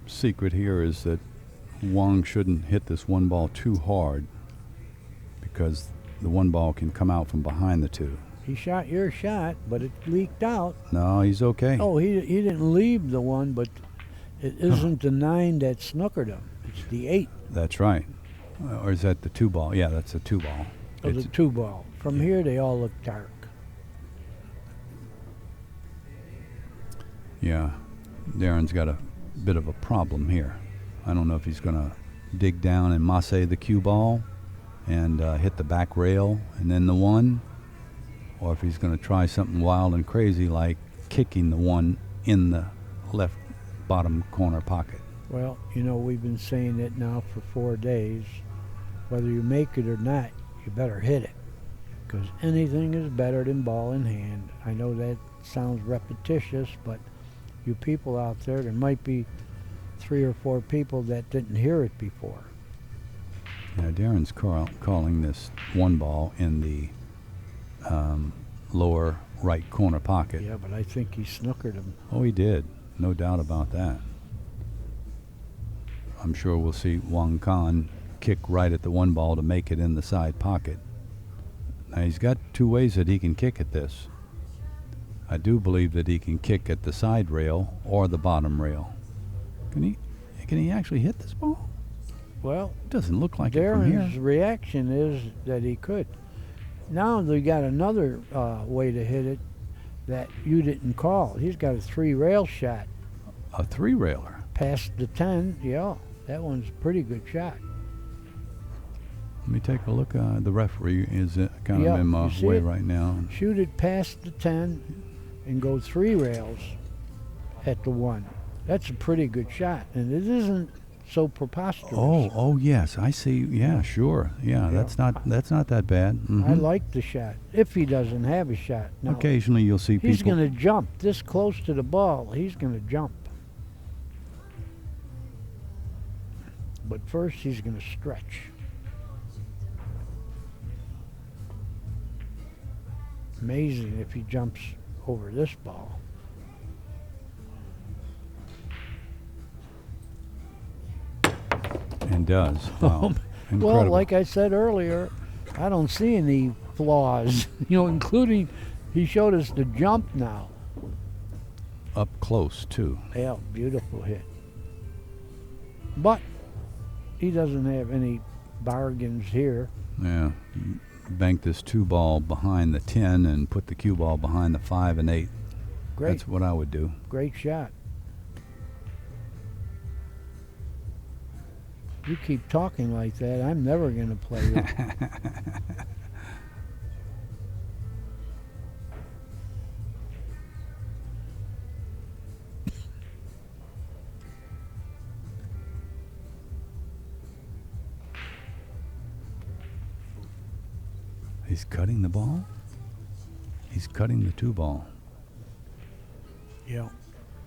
secret here is that Wang shouldn't hit this 1 ball too hard, because the 1 ball can come out from behind the 2. He shot your shot, but it leaked out. No, he's okay. Oh, he didn't leave the 1, but it isn't the 9 that snookered him. It's the 8. That's right. Or is that the 2 ball? Yeah, that's a 2 ball. Or the 2 ball. From here, they all look dark. Yeah, Darren's got a bit of a problem here. I don't know if he's going to dig down and masse the cue ball and hit the back rail and then the one, or if he's going to try something wild and crazy like kicking the one in the left bottom corner pocket. Well, you know, we've been saying it now for 4 days. Whether you make it or not, you better hit it, because anything is better than ball in hand. I know that sounds repetitious, but you people out there might be 3 or 4 people that didn't hear it before. Yeah, Darren's calling this one ball in the lower right corner pocket. Yeah, but I think he snookered him. Oh, he did. No doubt about that. I'm sure we'll see Wang kick right at the one ball to make it in the side pocket. Now, he's got 2 ways that he can kick at this. I do believe that he can kick at the side rail or the bottom rail. Can he actually hit this ball? Well, It doesn't look like it from Darren's here. reaction is that he could. Now they got another way to hit it that you didn't call. He's got a 3-rail shot A 3-railer. past the 10. Yeah, that one's a pretty good shot. Let me take a look. The referee is kind Yeah, of in my you see way it? right now. Shoot it past the 10 and go 3 rails at the 1. That's a pretty good shot, and it isn't so preposterous. Oh yes, I see. Yeah, sure. Yeah, Yeah. that's not that bad. I Mhm. like the shot. If he doesn't have a shot, now Occasionally you'll see he's people. going to jump this close to the ball. He's going to jump. But first, he's going to stretch. Amazing if he jumps over this ball. And does. Wow. Incredible. Well, like I said earlier, I don't see any flaws, including he showed us the jump now. Up close too. Yeah, beautiful hit. But he doesn't have any bargains here. Yeah. Bank this 2 ball behind the 10 and put the cue ball behind the 5 and 8. Great, That's what I would do. great shot. You keep talking like that, I'm never going to play you. He's cutting the ball. He's cutting the 2 ball. Yeah,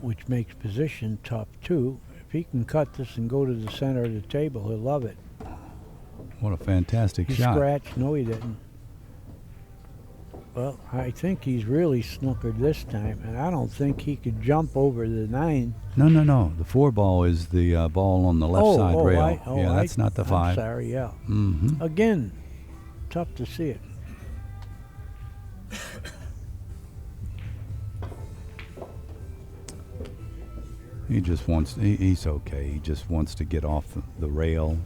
which makes position tough too. If he can cut this and go to the center of the table, he'll love it. What a fantastic He shot. scratched. No, he didn't. Well, I think he's really snookered this time, and I don't think he could jump over the 9. No. The 4 ball is the ball on the left side rail. That's not the 5. I'm sorry, yeah. Mm-hmm. Again, tough to see it. He just wants. He's okay. He just wants to get off the rail.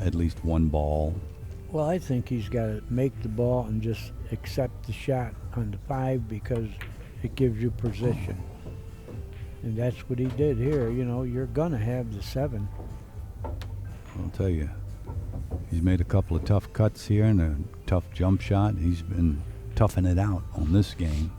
At least 1 ball. Well, I think he's got to make the ball and just accept the shot on the 5 because it gives you position. And that's what he did here. You're going to have the 7. I'll tell you, he's made a couple of tough cuts here and a tough jump shot. He's been toughing it out on this game.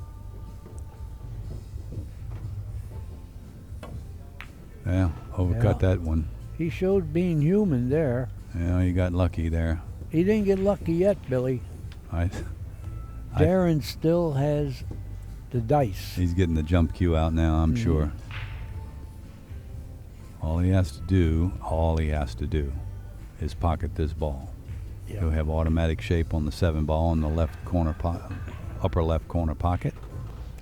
Yeah, overcut that one. He showed being human there. Yeah, you got lucky there. He didn't get lucky yet, Billy. Darren still has the dice. He's getting the jump cue out now, I'm sure. All he has to do is pocket this ball. Yeah. He'll have automatic shape on the 7 ball in the left corner upper left corner pocket.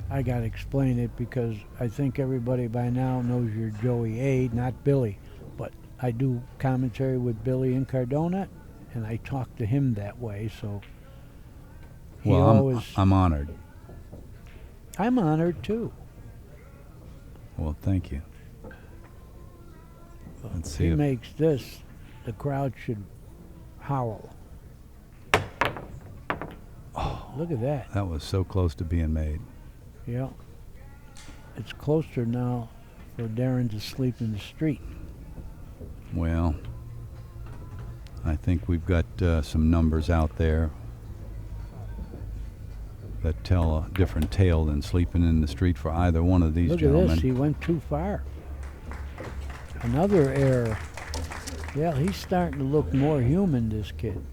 I got to explain it because I think everybody by now knows you're Joey A, not Billy. But I do commentary with Billy in Cardona, and I talk to him that way, so Well, I'm honored. I'm honored too. Well, thank you. Let's If see he if makes this, the crowd should howl. Oh, look at that. that was so close to being made. Yeah. It's closer now for Darren to sleep in the street. Well, I think we've got some numbers out there that tell a different tale than sleeping in the street for either one of these Look gentlemen. at this. He went too far. Another error. Yeah, he's starting to look more human, this kid.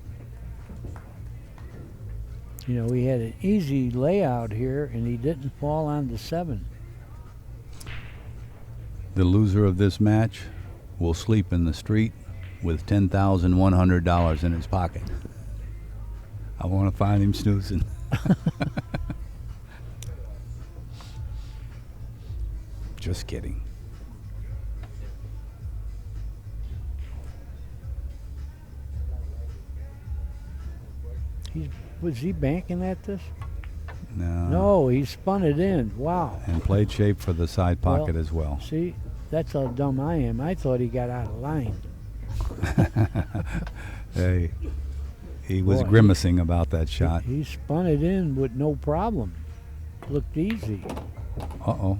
You know, he had an easy layout here, and he didn't fall on the 7. The loser of this match will sleep in the street with $10,100 in his pocket. I want to find him snoozing. Just kidding. Was he banking at this? No. No, he spun it in. Wow. And played shape for the side pocket Well, as well. See, that's how dumb I am. I thought he got out of line. Hey, he was Boy, grimacing about that shot. He spun it in with no problem. Looked easy. Uh-oh.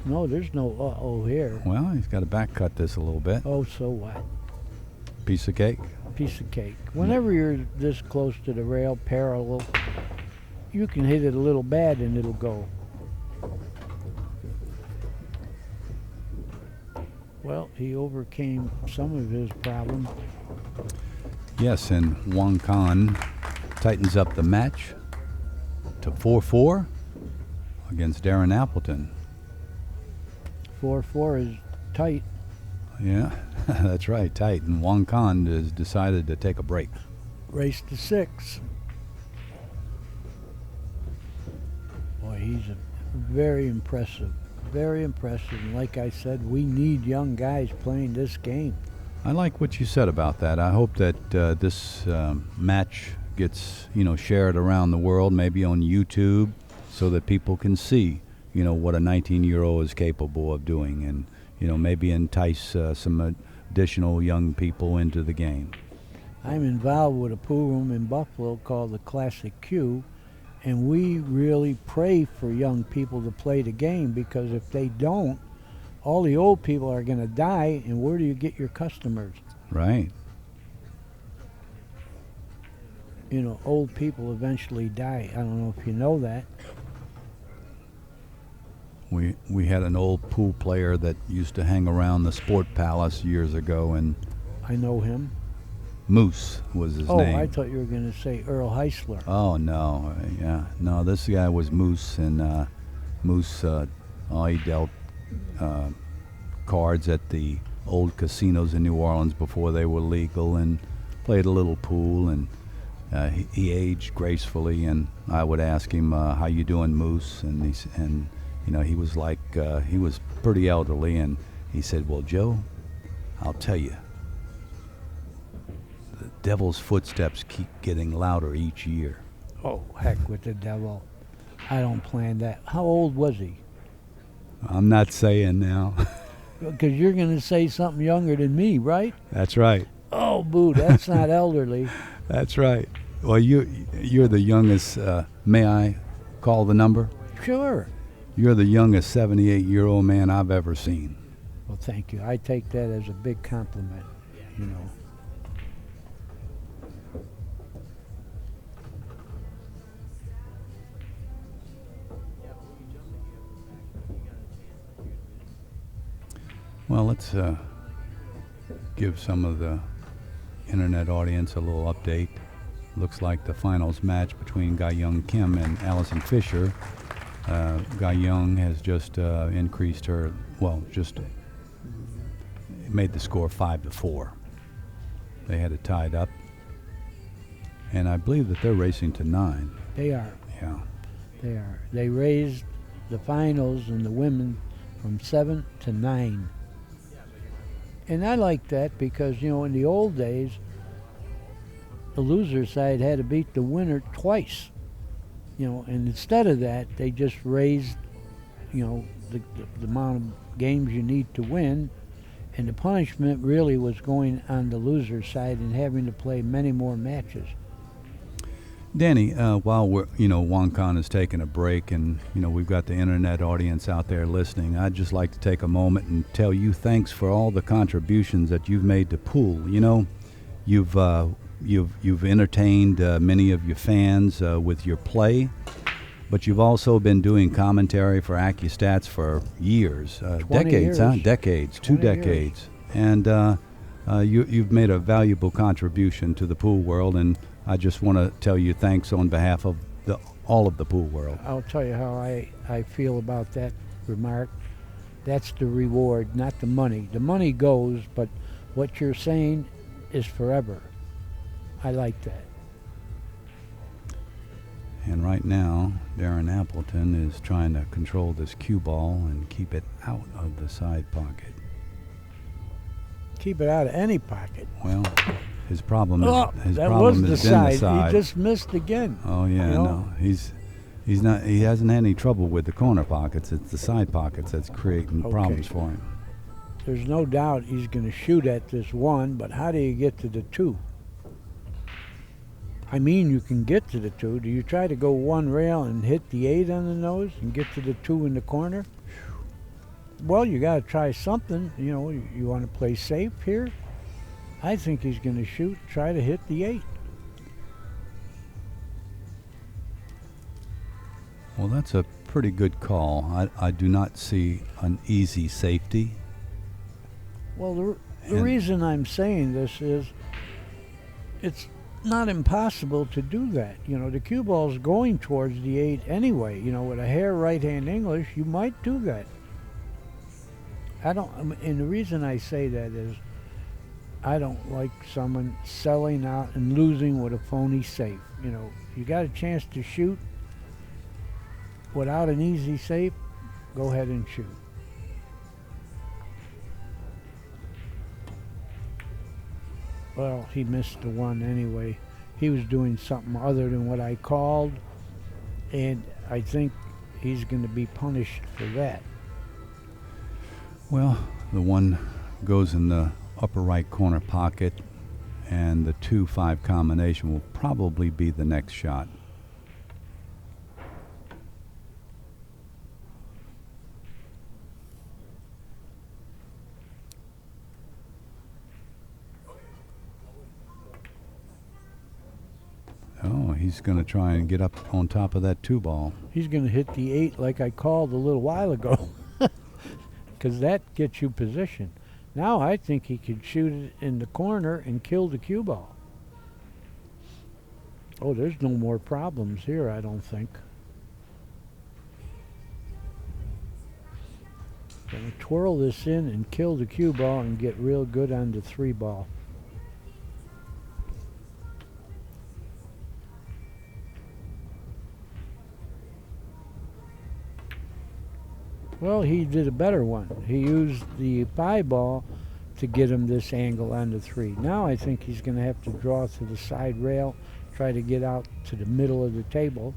No, there's no uh-oh here. Well, he's got to back cut this a little bit. Oh, so what? Piece of cake. Piece of cake. Whenever you're this close to the rail, parallel, you can hit it a little bad and it'll go. Well, he overcame some of his problem. Yes, and Wang tightens up the match to 4-4 against Darren Appleton. 4-4 is tight. Yeah, that's right, tight. And Wang has decided to take a break. Race to 6. Boy, he's very impressive. Very impressive. And like I said, we need young guys playing this game. I like what you said about that. I hope that this match gets, shared around the world, maybe on YouTube, so that people can see, what a 19-year-old is capable of doing, and maybe entice some additional young people into the game. I'm involved with a pool room in Buffalo called the Classic Q, and we really pray for young people to play the game, because if they don't, all the old people are going to die, and where do you get your customers? Right. Old people eventually die. I don't know if you know that. We had an old pool player that used to hang around the Sport Palace years ago, and I know him. Moose was his name. Oh, I thought you were going to say Earl Heisler. Oh, no. Yeah. No, this guy was Moose, and Moose, he dealt cards at the old casinos in New Orleans before they were legal, and played a little pool, and he aged gracefully, and I would ask him, how you doing, Moose? And he was like, he was pretty elderly, and he said, well, Joe, I'll tell you, the devil's footsteps keep getting louder each year. Oh, heck with the devil. I don't plan that. How old was he? I'm not saying now. Because you're going to say something younger than me, right? That's right. Oh, boo, that's not elderly. That's right. Well, you're the youngest. May I call the number? Sure. You're the youngest 78-year-old man I've ever seen. Well, thank you. I take that as a big compliment, Well, let's give some of the internet audience a little update. Looks like the finals match between Ga-Young Kim and Allison Fisher. Ga-Young has just increased her, just made the score 5-4. They had it tied up. And I believe that they're racing to 9. They are. Yeah. They are. They raised the finals and the women from 7 to 9. And I like that because, in the old days, the loser side had to beat the winner twice. And instead of that, they just raised, the amount of games you need to win. And the punishment really was going on the loser side and having to play many more matches. Danny, while Wang is taking a break and, we've got the internet audience out there listening, I'd just like to take a moment and tell you thanks for all the contributions that you've made to pool. you've entertained many of your fans with your play, but you've also been doing commentary for AccuStats for years, 20 decades, years. Decades, 2 20 years. decades, and you've made a valuable contribution to the pool world, and I just want to tell you thanks on behalf of all of the pool world. I'll tell you how I feel about that remark. That's the reward, not the money. The money goes, but what you're saying is forever. I like that. And right now, Darren Appleton is trying to control this cue ball and keep it out of the side pocket. Keep it out of any pocket. Well, his problem that has was been the side. the side. He just missed again. Oh yeah, you know? no, he's not. He hasn't had any trouble with the corner pockets. It's the side pockets that's creating problems for him. There's no doubt he's going to shoot at this one, but how do you get to the two? I mean, you can get to the two. Do you try to go one rail and hit the 8 on the nose and get to the 2 in the corner? Well, you got to try something. You know, you want to play safe here? I think he's going to try to hit the 8. Well, that's a pretty good call. I do not see an easy safety. Well, the reason I'm saying this is it's not impossible to do that. You know, the cue ball's going towards the 8 anyway. You know, with a hair right-hand English, you might do that. And the reason I say that is I don't like someone selling out and losing with a phony safe. You know, you got a chance to shoot without an easy safe, go ahead and shoot. Well, he missed the one anyway. He was doing something other than what I called, and I think he's going to be punished for that. Well, the one goes in the upper right corner pocket, and the 2-5 combination will probably be the next shot. Oh, he's going to try and get up on top of that 2 ball. He's going to hit the 8 like I called a little while ago, because that gets you position. Now I think he could shoot it in the corner and kill the cue ball. Oh, there's no more problems here, I don't think. Gonna twirl this in and kill the cue ball and get real good on the 3 ball. Well, he did a better one. He used the 5 ball to get him this angle on the 3. Now I think he's going to have to draw to the side rail, try to get out to the middle of the table.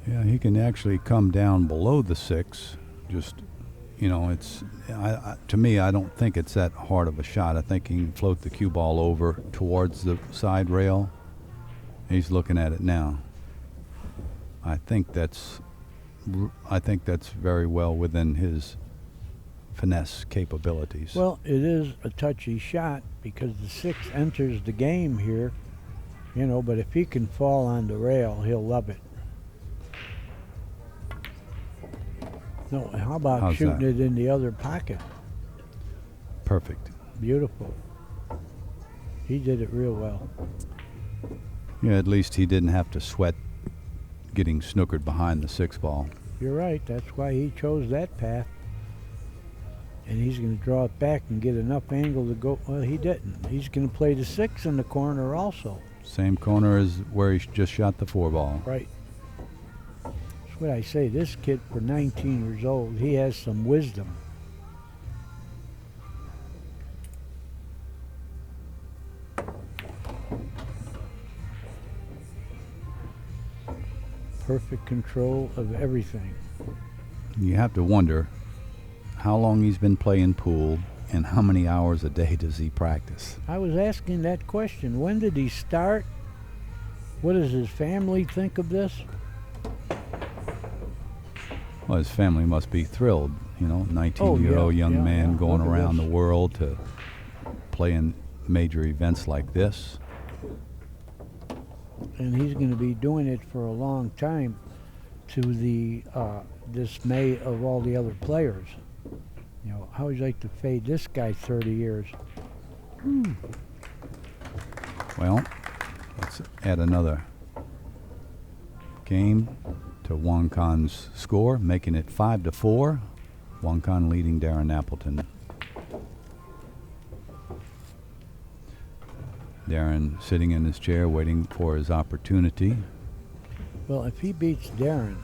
Yeah, he can actually come down below the 6. Just, you know, it's to me, I don't think it's that hard of a shot. I think he can float the cue ball over towards the side rail. He's looking at it now. I think that's very well within his finesse capabilities. Well, it is a touchy shot because the 6 enters the game here, you know, but if he can fall on the rail, he'll love it. No, how about How's shooting that? it in the other pocket? Perfect. Beautiful. He did it real well. Yeah, at least he didn't have to sweat getting snookered behind the 6 ball. You're right. That's why he chose that path. And he's going to draw it back and get enough angle to go. Well, he didn't. He's going to play the 6 in the corner also. Same corner as where he just shot the 4 ball. Right. That's what I say. This kid, for 19 years old, he has some wisdom. Perfect control of everything. You have to wonder how long he's been playing pool and how many hours a day does he practice. I was asking that question. When did he start? What does his family think of this? Well, his family must be thrilled, you know, 19-year-old young man going Look at around the this. world to playing major events like this. And he's going to be doing it for a long time, to the dismay of all the other players. You know, how would you like to fade this guy 30 years? Well, let's add another game to Wang Kan's score, making it 5-4. Wang Kan leading Darren Appleton. Darren sitting in his chair waiting for his opportunity. Well, if he beats Darren,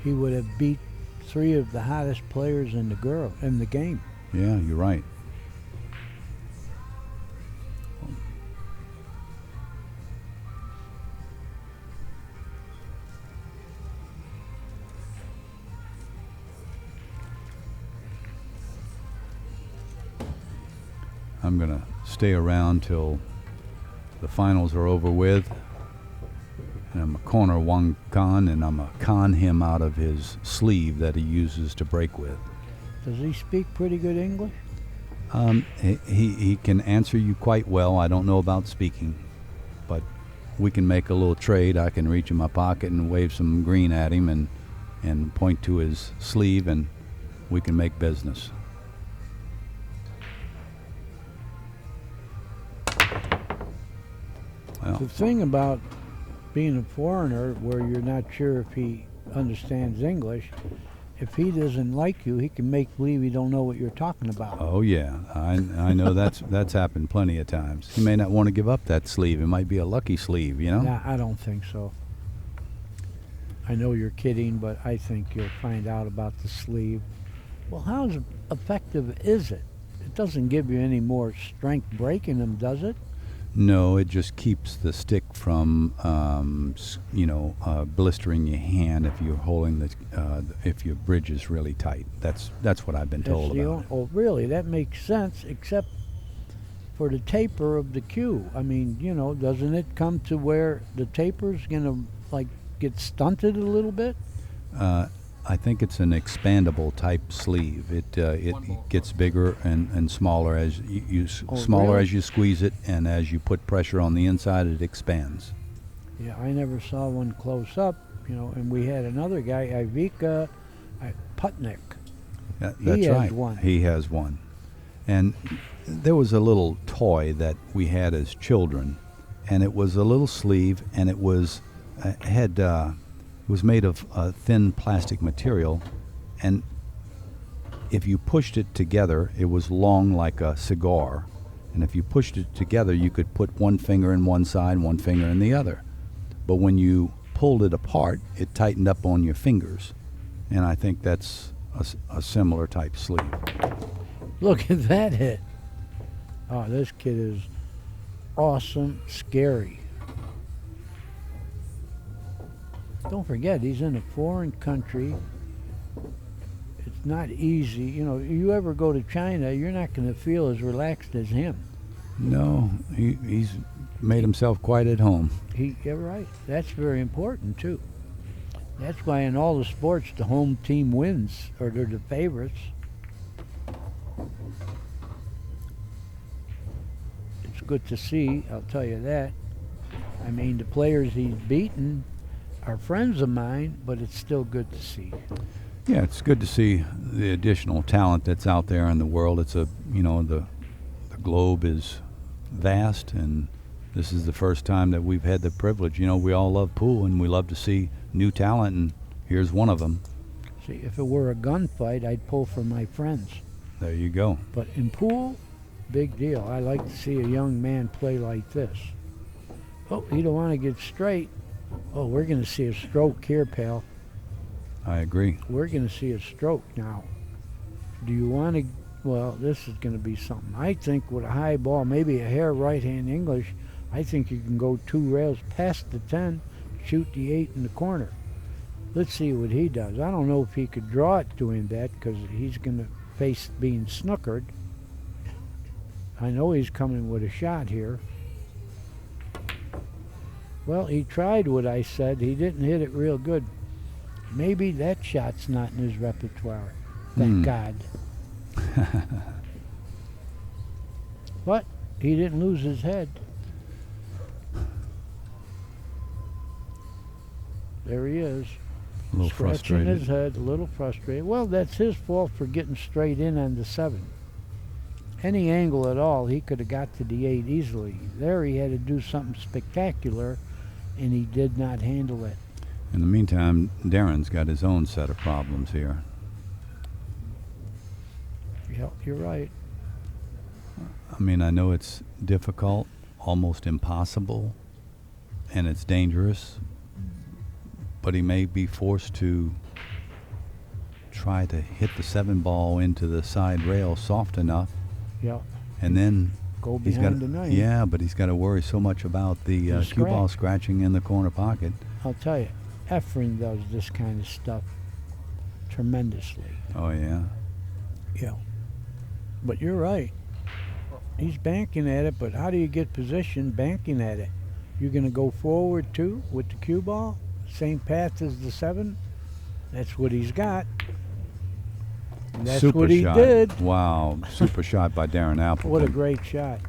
he would have beat 3 of the hottest players in the game. Yeah, you're right. I'm going to stay around till the finals are over with. And I'm going to corner Wang Kan, and I'm going to con him out of his sleeve that he uses to break with. Does he speak pretty good English? He can answer you quite well. I don't know about speaking, but we can make a little trade. I can reach in my pocket and wave some green at him and point to his sleeve, and we can make business. Well, The thing about being a foreigner where you're not sure if he understands English, if he doesn't like you, he can make believe he don't know what you're talking about. oh yeah, I know that's happened plenty of times. He may not want to give up that sleeve. It might be a lucky sleeve, you know? Nah, I don't think so. I know you're kidding, but I think you'll find out about the sleeve. Well, how effective is it? It doesn't give you any more strength breaking them, does it? No, it just keeps the stick from, blistering your hand if you're holding if your bridge is really tight. That's what I've been told about. Oh, really? That makes sense, except for the taper of the cue. I mean, doesn't it come to where the taper's gonna get stunted a little bit? I think it's an expandable type sleeve. It gets bigger and smaller as Really? as you squeeze it, and as you put pressure on the inside, it expands. Yeah, I never saw one close up, and we had another guy, Ivica Putnik. That's has right. one. He has one. And there was a little toy that we had as children, and it was a little sleeve, and it was was made of a thin plastic material, and if you pushed it together, it was long like a cigar, and if you pushed it together, you could put one finger in one side, one finger in the other. But when you pulled it apart, it tightened up on your fingers, and I think that's a similar type sleeve. Look at that hit. Oh, this kid is awesome, scary. Don't forget, he's in a foreign country. It's not easy. You ever go to China, you're not going to feel as relaxed as him. No, he's made himself quite at home. You're right. That's very important, too. That's why in all the sports, the home team wins, or they're the favorites. It's good to see, I'll tell you that. I mean, the players he's beaten are friends of mine, but it's still good to see. Yeah, it's good to see the additional talent that's out there in the world. It's the globe is vast, and this is the first time that we've had the privilege. We all love pool, and we love to see new talent, and here's one of them. See, if it were a gunfight, I'd pull for my friends. There you go. But in pool, big deal. I like to see a young man play like this. Oh, you don't want to get straight. Oh, we're going to see a stroke here, pal. I agree. We're going to see a stroke now. Do you want to? Well, this is going to be something. I think with a high ball, maybe a hair right-hand English, I think you can go 2 rails past the 10, shoot the 8 in the corner. Let's see what he does. I don't know if he could draw it doing that, because he's going to face being snookered. I know he's coming with a shot here. Well, he tried what I said. He didn't hit it real good. Maybe that shot's not in his repertoire. Thank God. But he didn't lose his head. There he is. A little Scratching his frustrated. head, a little frustrated. Well, that's his fault for getting straight in on the 7. Any angle at all, he could have got to the 8 easily. There he had to do something spectacular, and he did not handle it. In the meantime, Darren's got his own set of problems here. Yep, you're right. I mean, I know it's difficult, almost impossible, and it's dangerous, but he may be forced to try to hit the 7 ball into the side rail soft enough, Yep. and then Go he's behind got the 9. yeah, but he's got to worry so much about the The cue ball scratch. scratching in the corner pocket. I'll tell you, Efren does this kind of stuff tremendously. Oh yeah, Yeah. But you're right. He's banking at it, but how do you get position banking at it? You're going to go forward too with the cue ball? Same path as the 7? That's what he's got. And that's super what he shot. did. Wow, super shot by Darren Appleton. What a great shot.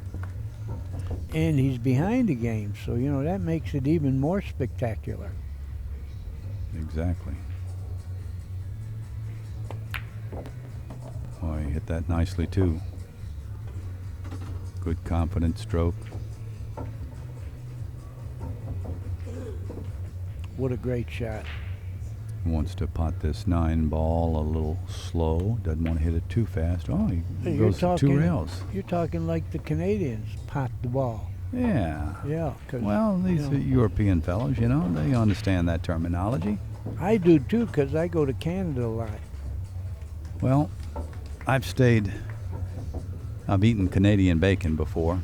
And he's behind the game, so, you know, that makes it even more spectacular. Exactly. Oh, he hit that nicely too. Good confident stroke. What a great shot. Wants to pot this 9 ball a little slow. Doesn't want to hit it too fast. Oh, he Hey, you're goes to 2 talking- rails. You're talking like the Canadians pot the ball. Yeah. Yeah. 'Cause, Well, these you know, European fellows, you know, they understand that terminology. I do too, 'cause I go to Canada a lot. Well, I've eaten Canadian bacon before,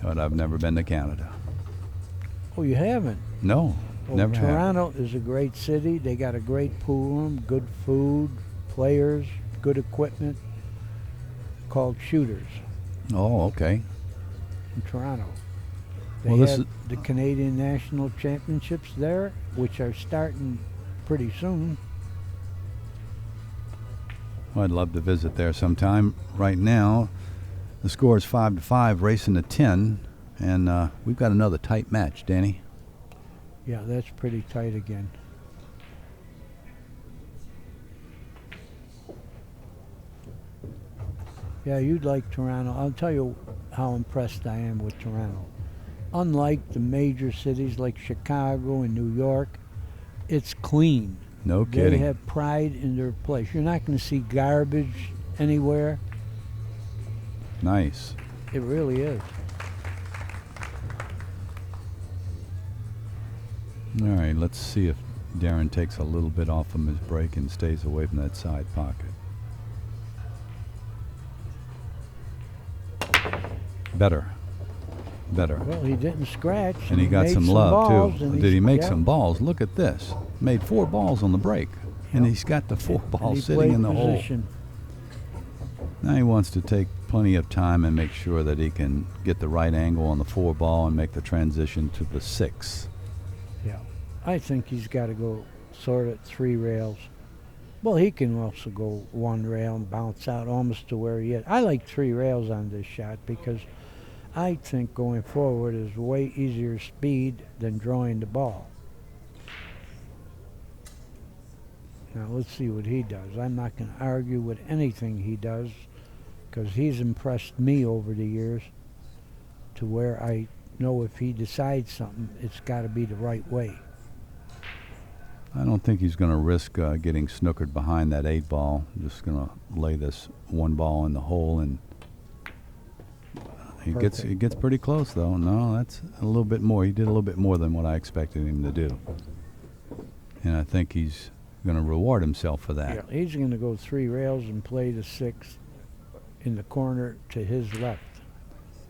but I've never been to Canada. Oh, you haven't? No, Well, never have. Toronto is a great city. They got a great pool room, good food, players, good equipment, called Shooters Oh, okay. in Toronto. They Well, this have the Canadian National Championships there, which are starting pretty soon. I'd love to visit there sometime. Right now, the score is 5-5, racing to 10, and we've got another tight match, Danny. Yeah, that's pretty tight again. Yeah, you'd like Toronto. I'll tell you how impressed I am with Toronto. Unlike the major cities like Chicago and New York, it's clean. No They kidding. have pride in their place. You're not going to see garbage anywhere. Nice. It really is. All right, let's see if Darren takes a little bit off from his brake and stays away from that side pocket. Better. Well, he didn't scratch. And he got made some love, balls, too. and Did he make yeah. some balls? Look at this. Made 4 balls on the break. And Yep. he's got the 4 And balls he sitting played in the hole. position. Now he wants to take plenty of time and make sure that he can get the right angle on the 4 ball and make the transition to the 6. Yeah, I think he's got to go sort of 3 rails. Well, he can also go 1 rail and bounce out almost to where he is. I like 3 rails on this shot because I think going forward is way easier speed than drawing the ball. Now let's see what he does. I'm not going to argue with anything he does because he's impressed me over the years to where I know if he decides something, it's got to be the right way. I don't think he's going to risk getting snookered behind that 8 ball. Just going to lay this 1 ball in the hole, and he Perfect. gets pretty close though. No, that's a little bit more. He did a little bit more than what I expected him to do, and I think he's going to reward himself for that. Yeah, he's going to go 3 rails and play the 6 in the corner to his left.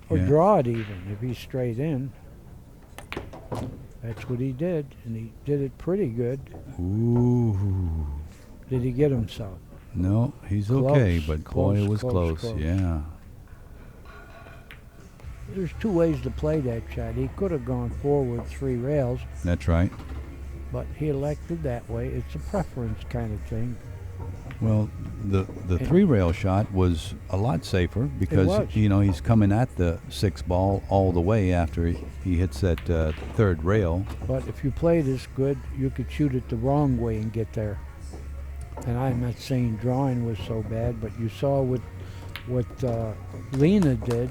Or Yeah. draw it even if he's straight in. That's what he did, and he did it pretty good. Ooh. Did he get himself? No, he's Close, okay, but boy, it was close, close. close. Yeah. There's 2 ways to play that shot. He could have gone forward 3 rails, That's right. but he elected that way. It's a preference kind of thing. Well, the three-rail shot was a lot safer because, was. he's coming at the 6 ball all the way after he hits that third rail. But if you play this good, you could shoot it the wrong way and get there. And I'm not saying drawing was so bad, but you saw what Lena did.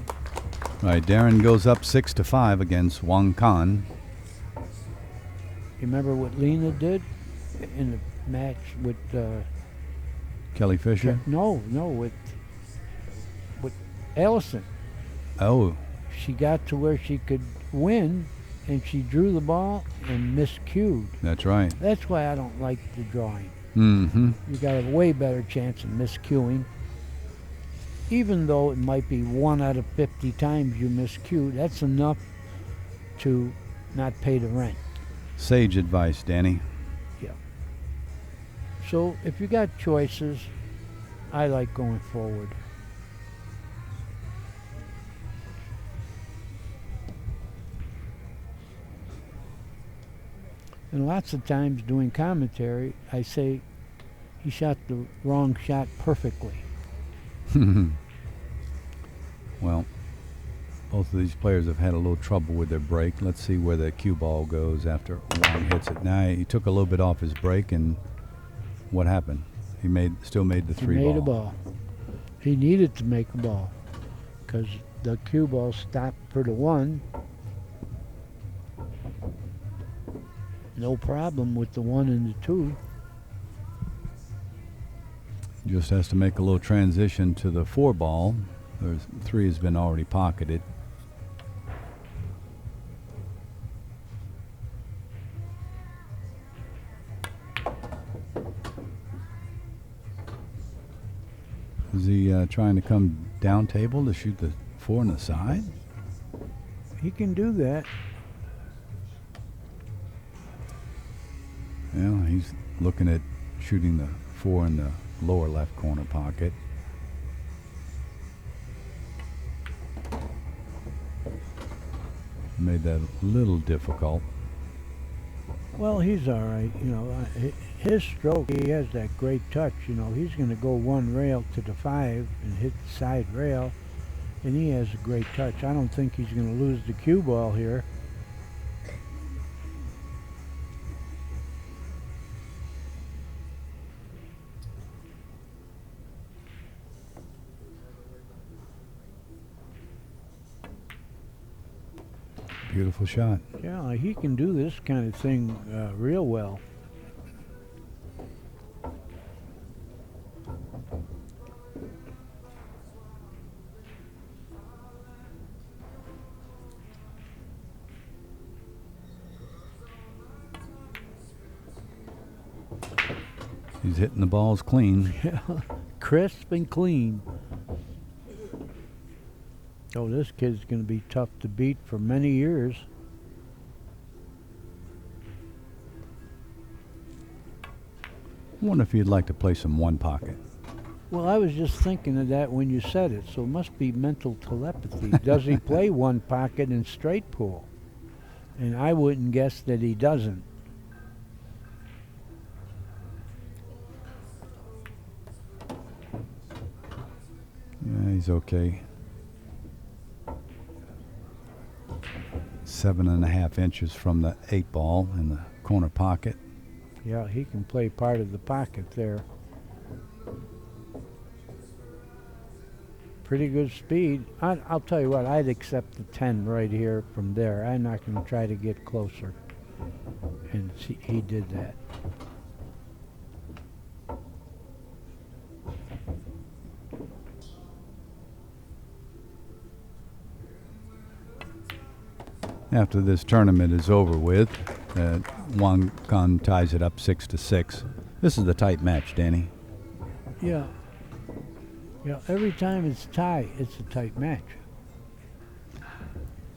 All right, Darren goes up 6-5 against Wang Kan. You remember what Lena did in the match with Kelly Fisher? No, with Allison. Oh, She got to where she could win, and she drew the ball and miscued. that's right. That's why I don't like the drawing. Mm-hmm. You got a way better chance of miscuing. Even though it might be 1 out of 50 times you miscue, that's enough to not pay the rent. Sage advice, Danny. So if you got choices, I like going forward. And lots of times doing commentary, I say he shot the wrong shot perfectly. Well, both of these players have had a little trouble with their break. Let's see where the cue ball goes after Wang hits it. Now he took a little bit off his break, and what happened? He still made the He 3 made ball. a ball. He needed to make a ball because the cue ball stopped for the 1. No problem with the 1 and the 2. Just has to make a little transition to the 4 ball. There's 3 has been already pocketed. Is he trying to come down table to shoot the 4 on the side? He can do that. Yeah, he's looking at shooting the 4 in the lower left corner pocket. Made that a little difficult. Well, he's all right. His stroke, he has that great touch. He's going to go 1 rail to the 5 and hit the side rail, and he has a great touch. I don't think he's going to lose the cue ball here. Beautiful shot. Yeah, he can do this kind of thing real well. He's hitting the balls clean. Yeah, crisp and clean. Oh, this kid's going to be tough to beat for many years. I wonder if you'd like to play some 1 pocket. Well, I was just thinking of that when you said it, so it must be mental telepathy. Does he play 1 pocket in straight pool? And I wouldn't guess that he doesn't. Yeah, he's okay. 7.5 inches from the 8 ball in the corner pocket. Yeah, he can play part of the pocket there. Pretty good speed. I'll tell you what, I'd accept the 10 right here from there. I'm not going to try to get closer. And he did that. After this tournament is over with, Wang Kan ties it up 6-6. This is the tight match, Danny. Yeah. Yeah, every time it's tie, it's a tight match.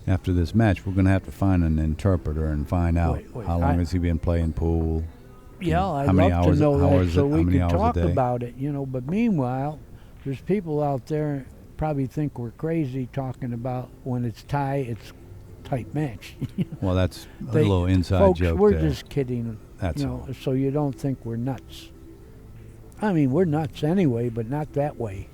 After this match, we're going to have to find an interpreter and find out Wait, how long has he been playing pool. Yeah, I'd how many love hours- to know that hours- so how we many could hours a talk day? about it, But meanwhile, there's people out there probably think we're crazy talking about when it's tie, it's tight match. Well, that's a They- little inside Folks, joke we're there. just kidding, That's all. so you don't think we're nuts. I mean, we're nuts anyway, but not that way.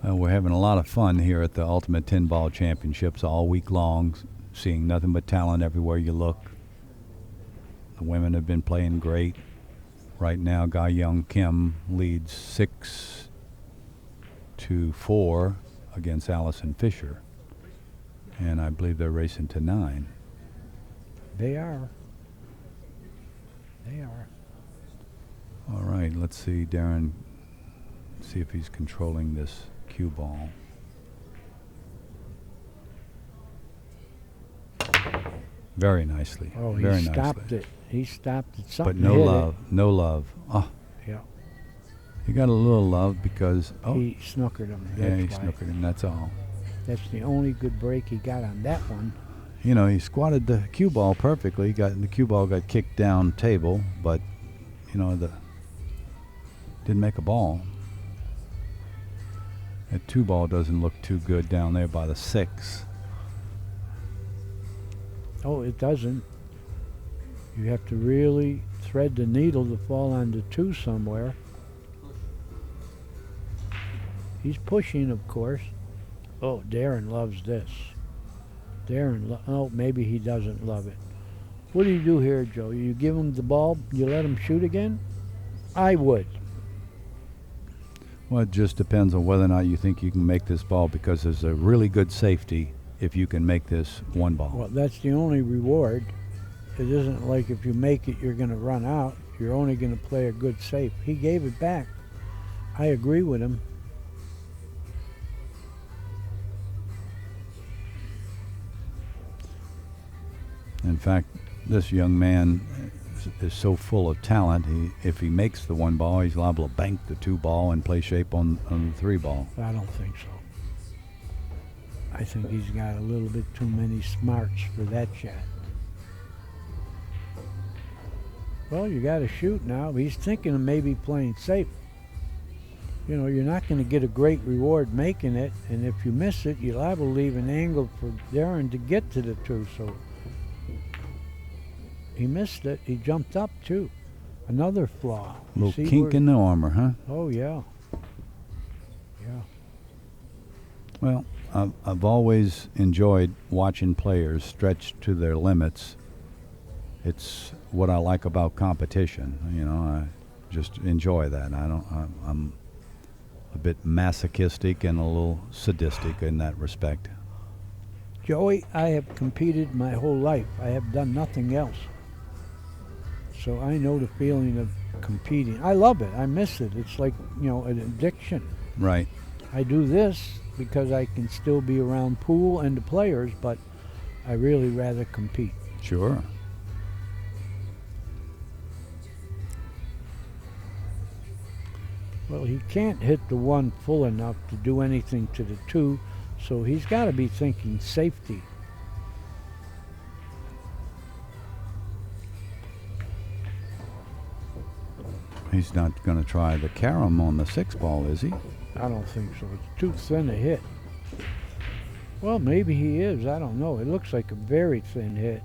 We're having a lot of fun here at the Ultimate Tin Ball Championships all week long, seeing nothing but talent everywhere you look. The women have been playing great. Right now, Ga Young Kim leads 6-4 against Allison Fisher. And I believe they're racing to 9. They are. They are. All right, let's see, Darren, see if he's controlling this cue ball. Very nicely. Oh, very he nicely. stopped it. He stopped it. But Something no hit love, no love. Oh, it. Yeah. he got a little love because, He snookered him. yeah, he That's why. snookered him, that's all. That's the only good break he got on that one. You know, he squatted the cue ball perfectly. The cue ball got kicked down table, but, you know, didn't make a ball. That 2 ball doesn't look too good down there by the 6. Oh, it doesn't. You have to really thread the needle to fall on the 2 somewhere. He's pushing, of course. Oh, Darren loves this. Oh, maybe he doesn't love it. What do you do here, Joe? You give him the ball, you let him shoot again? I would. Well, it just depends on whether or not you think you can make this ball, because there's a really good safety if you can make this 1 ball. Well, that's the only reward. It isn't like if you make it, you're going to run out. You're only going to play a good safe. He gave it back. I agree with him. In fact, this young man is so full of talent. If he makes the 1 ball, he's liable to bank the 2 ball and play shape on the 3 ball. I don't think so. I think he's got a little bit too many smarts for that shot. Well, you got to shoot now. He's thinking of maybe playing safe. You know, you're not going to get a great reward making it, and if you miss it, you're liable to leave an angle for Darren to get to the 2. So he missed it. He jumped up too. Another flaw. A little kink in the armor, huh? Oh yeah. Yeah. Well, I've always enjoyed watching players stretch to their limits. It's what I like about competition. You know, I just enjoy that. I'm a bit masochistic and a little sadistic in that respect. Joey, I have competed my whole life. I have done nothing else. So I know the feeling of competing. I love it. I miss it. It's like, you know, an addiction. Right. I do this because I can still be around pool and the players, but I really rather compete. Sure. Well, he can't hit the 1 full enough to do anything to the 2, so he's got to be thinking safety. He's not going to try the carom on the 6 ball, is he? I don't think so. It's too thin a hit. Well, maybe he is. I don't know. It looks like a very thin hit.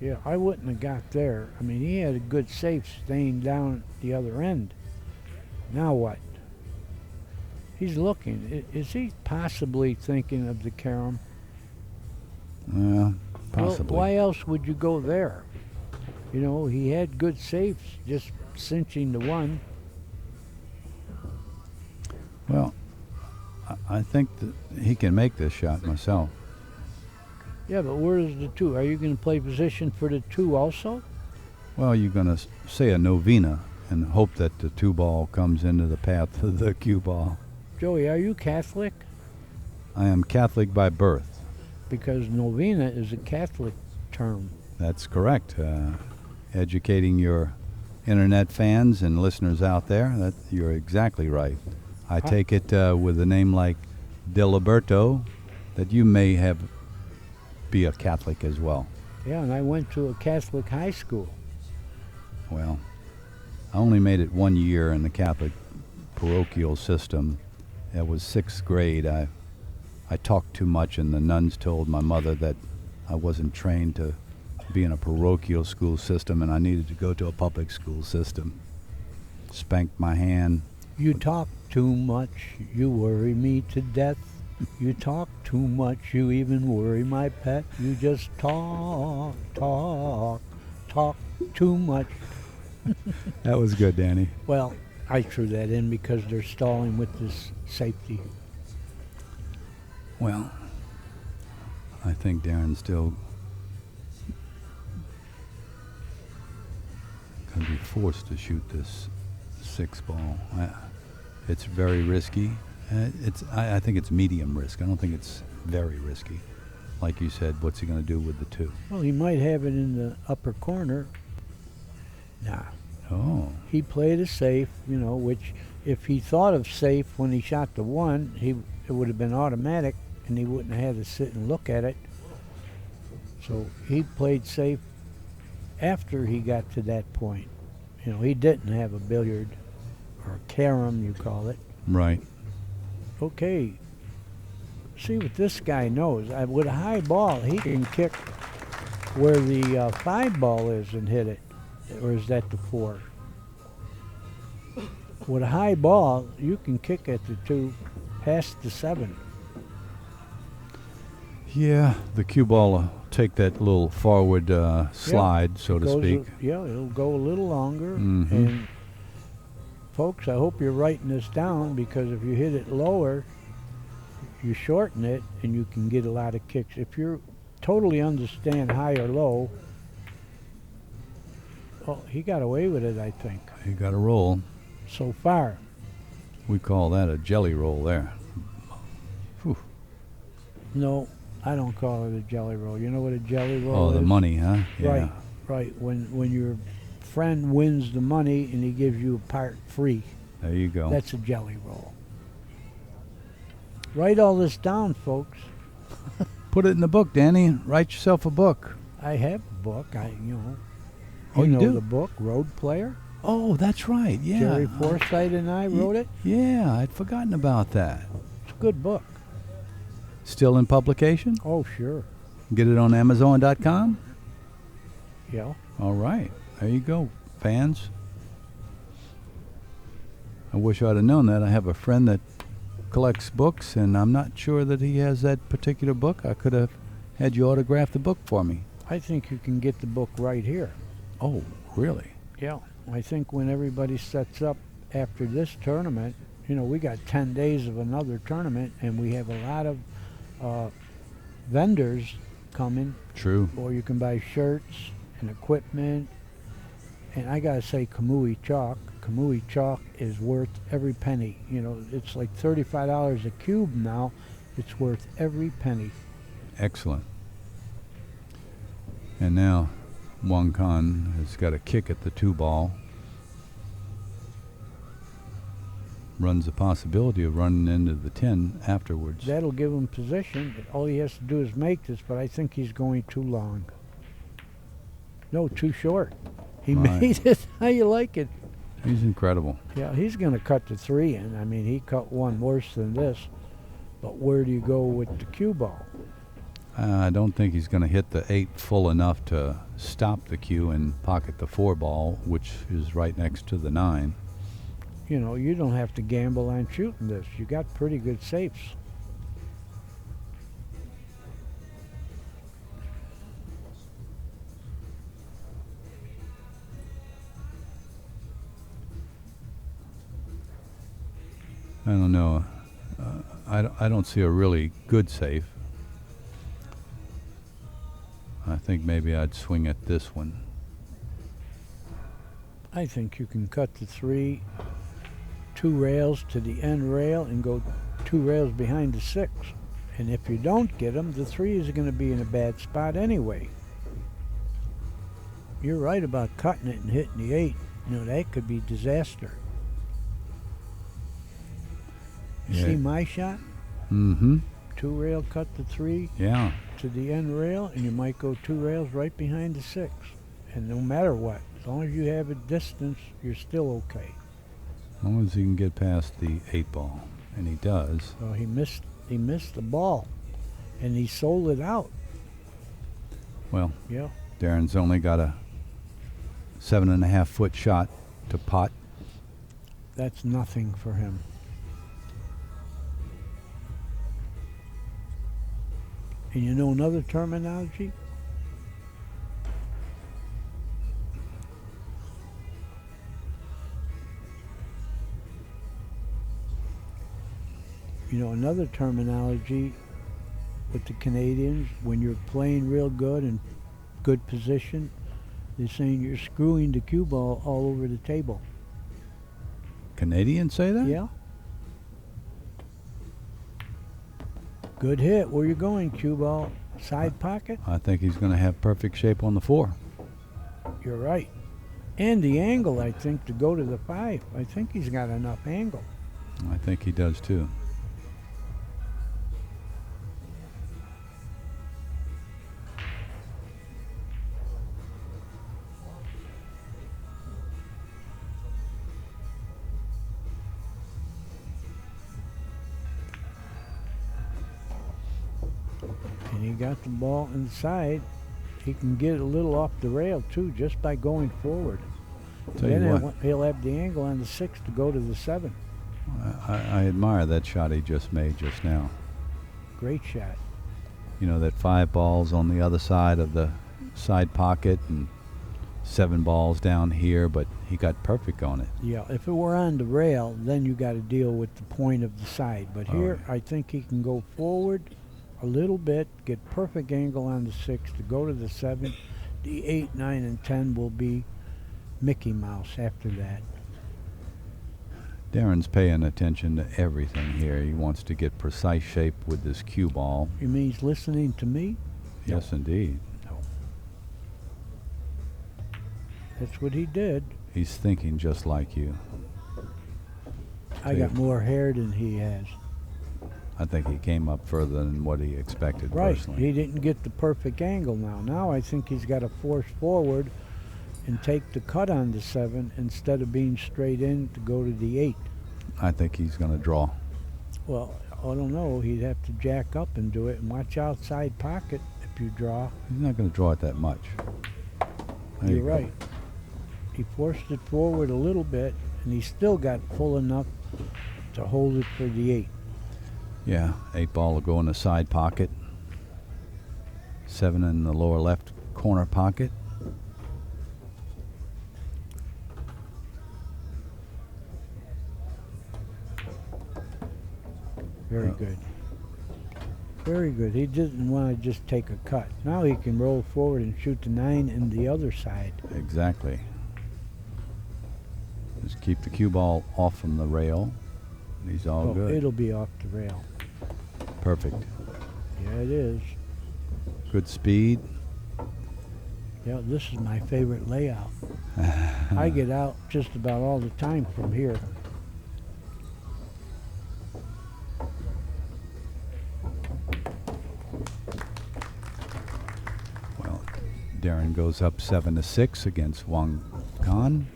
Yeah, I wouldn't have got there. I mean, he had a good safe staying down at the other end. Now what? He's looking. Is he possibly thinking of the carom? Yeah, possibly. Well, why else would you go there? You know, he had good safes, just cinching the 1. Well, I think that he can make this shot myself. Yeah, but where is the 2? Are you going to play position for the 2 also? Well, you're going to say a novena and hope that the 2 ball comes into the path of the cue ball. Joey, are you Catholic? I am Catholic by birth. Because novena is a Catholic term. That's correct. Educating your internet fans and listeners out there, that you're exactly right. I take it with a name like Diliberto that you may be a Catholic as well. Yeah, and I went to a Catholic high school. Well, I only made it 1 year in the Catholic parochial system. It was 6th grade. I talked too much, and the nuns told my mother that I wasn't trained to be in a parochial school system, and I needed to go to a public school system. Spanked my hand. You talk too much, you worry me to death. You talk too much, you even worry my pet. You just talk too much. That was good, Danny. Well, I threw that in because they're stalling with this safety. Well, I think Darren's still going to be forced to shoot this 6 ball. It's very risky. I think it's medium risk. I don't think it's very risky. Like you said, what's he going to do with the 2? Well, he might have it in the upper corner. Nah. Oh. He played it safe, which if he thought of safe when he shot the 1, it would have been automatic, and he wouldn't have had to sit and look at it. So he played safe after he got to that point. He didn't have a billiard, or a carom, you call it. Right. Okay, see what this guy knows. With a high ball, he can kick where the 5 ball is and hit it. Or is that the 4? With a high ball, you can kick at the 2 past the 7. Yeah, the cue ball will take that little forward slide, so to speak. It'll go a little longer. Mhm. And folks, I hope you're writing this down, because if you hit it lower, you shorten it and you can get a lot of kicks. If you totally understand high or low, he got away with it, I think, He got a roll. so far. We call that a jelly roll there. Whew. No, I don't call it a jelly roll. You know what a jelly roll Oh, is? the money, huh? Yeah. Right. When your friend wins the money and he gives you a part free, There you go. that's a jelly roll. Write all this down, folks. Put it in the book, Danny. Write yourself a book. I have a book. Oh, you know do? the book, Road Player. Oh, that's right. Yeah. Jerry Forsythe and I wrote it. Yeah, I'd forgotten about that. It's a good book. Still in publication? Oh, sure. Get it on Amazon.com? Yeah. All right. There you go, fans. I wish I'd have known that. I have a friend that collects books, and I'm not sure that he has that particular book. I could have had you autograph the book for me. I think you can get the book right here. Oh, really? Yeah. I think when everybody sets up after this tournament, we got 10 days of another tournament, and we have a lot of vendors coming, True. or you can buy shirts and equipment. And I gotta say, Kamui chalk is worth every penny. It's like $35 a cube now. It's worth every penny. Excellent. And now Wang has got a kick at the 2 ball. Runs the possibility of running into the 10 afterwards. That'll give him position. All he has to do is make this, but I think he's going too long. No, too short. He Right. made it. How you like it? He's incredible. Yeah, he's going to cut the 3 in. I mean, he cut one worse than this. But where do you go with the cue ball? I don't think he's going to hit the 8 full enough to stop the cue and pocket the 4 ball, which is right next to the 9. You don't have to gamble on shooting this. You got pretty good safes. I don't know. I don't see a really good safe. I think maybe I'd swing at this one. I think you can cut the 3, 2 rails to the end rail, and go 2 rails behind the 6. And if you don't get them, the 3 is going to be in a bad spot anyway. You're right about cutting it and hitting the 8. That could be disaster. Yeah. See my shot? Mm-hmm. 2 rail cut the 3 Yeah. to the end rail, and you might go 2 rails right behind the 6. And no matter what, as long as you have a distance, you're still okay. As long as he can get past the 8 ball, and he does. Well, he missed the ball, and he sold it out. Well, Yeah. Darren's only got a 7.5-foot shot to pot. That's nothing for him. And you know another terminology? You know another terminology with the Canadians, when you're playing real good and good position, they're saying you're screwing the cue ball all over the table. Canadians say that? Yeah. Good hit. Where you going, cue ball? Side pocket? I think he's going to have perfect shape on the 4. You're right. And the angle, I think, to go to the 5. I think he's got enough angle. I think he does too. And he got the ball inside. He can get a little off the rail, too, just by going forward. Tell you Then what, he'll have the angle on the 6 to go to the 7. I admire that shot he just made just now. Great shot. You know, that 5 balls on the other side of the side pocket and 7 balls down here, but he got perfect on it. Yeah, if it were on the rail, then you got to deal with the point of the side. But here, I think he can go forward a little bit, get perfect angle on the 6 to go to the 7. The 8, 9, and 10 will be Mickey Mouse after that. Darren's paying attention to everything here. He wants to get precise shape with this cue ball. You mean he's listening to me? Yes, indeed. No. That's what he did. He's thinking just like you. I got more hair than he has. I think he came up further than what he expected Right. personally. He didn't get the perfect angle now. Now I think he's got to force forward and take the cut on the 7 instead of being straight in to go to the 8. I think he's going to draw. Well, I don't know. He'd have to jack up and do it and watch outside pocket if you draw. He's not going to draw it that much. There You're you go. right. He forced it forward a little bit, and he still got full enough to hold it for the 8. Yeah, 8 ball will go in the side pocket. 7 in the lower left corner pocket. Very good. Very good. He didn't want to just take a cut. Now he can roll forward and shoot the 9 in the other side. Exactly. Just keep the cue ball off from the rail. He's all good. It'll be off the rail. Perfect. Yeah, it is. Good speed. Yeah, this is my favorite layout. I get out just about all the time from here. Well, Darren goes up 7-6 against Wang Kan.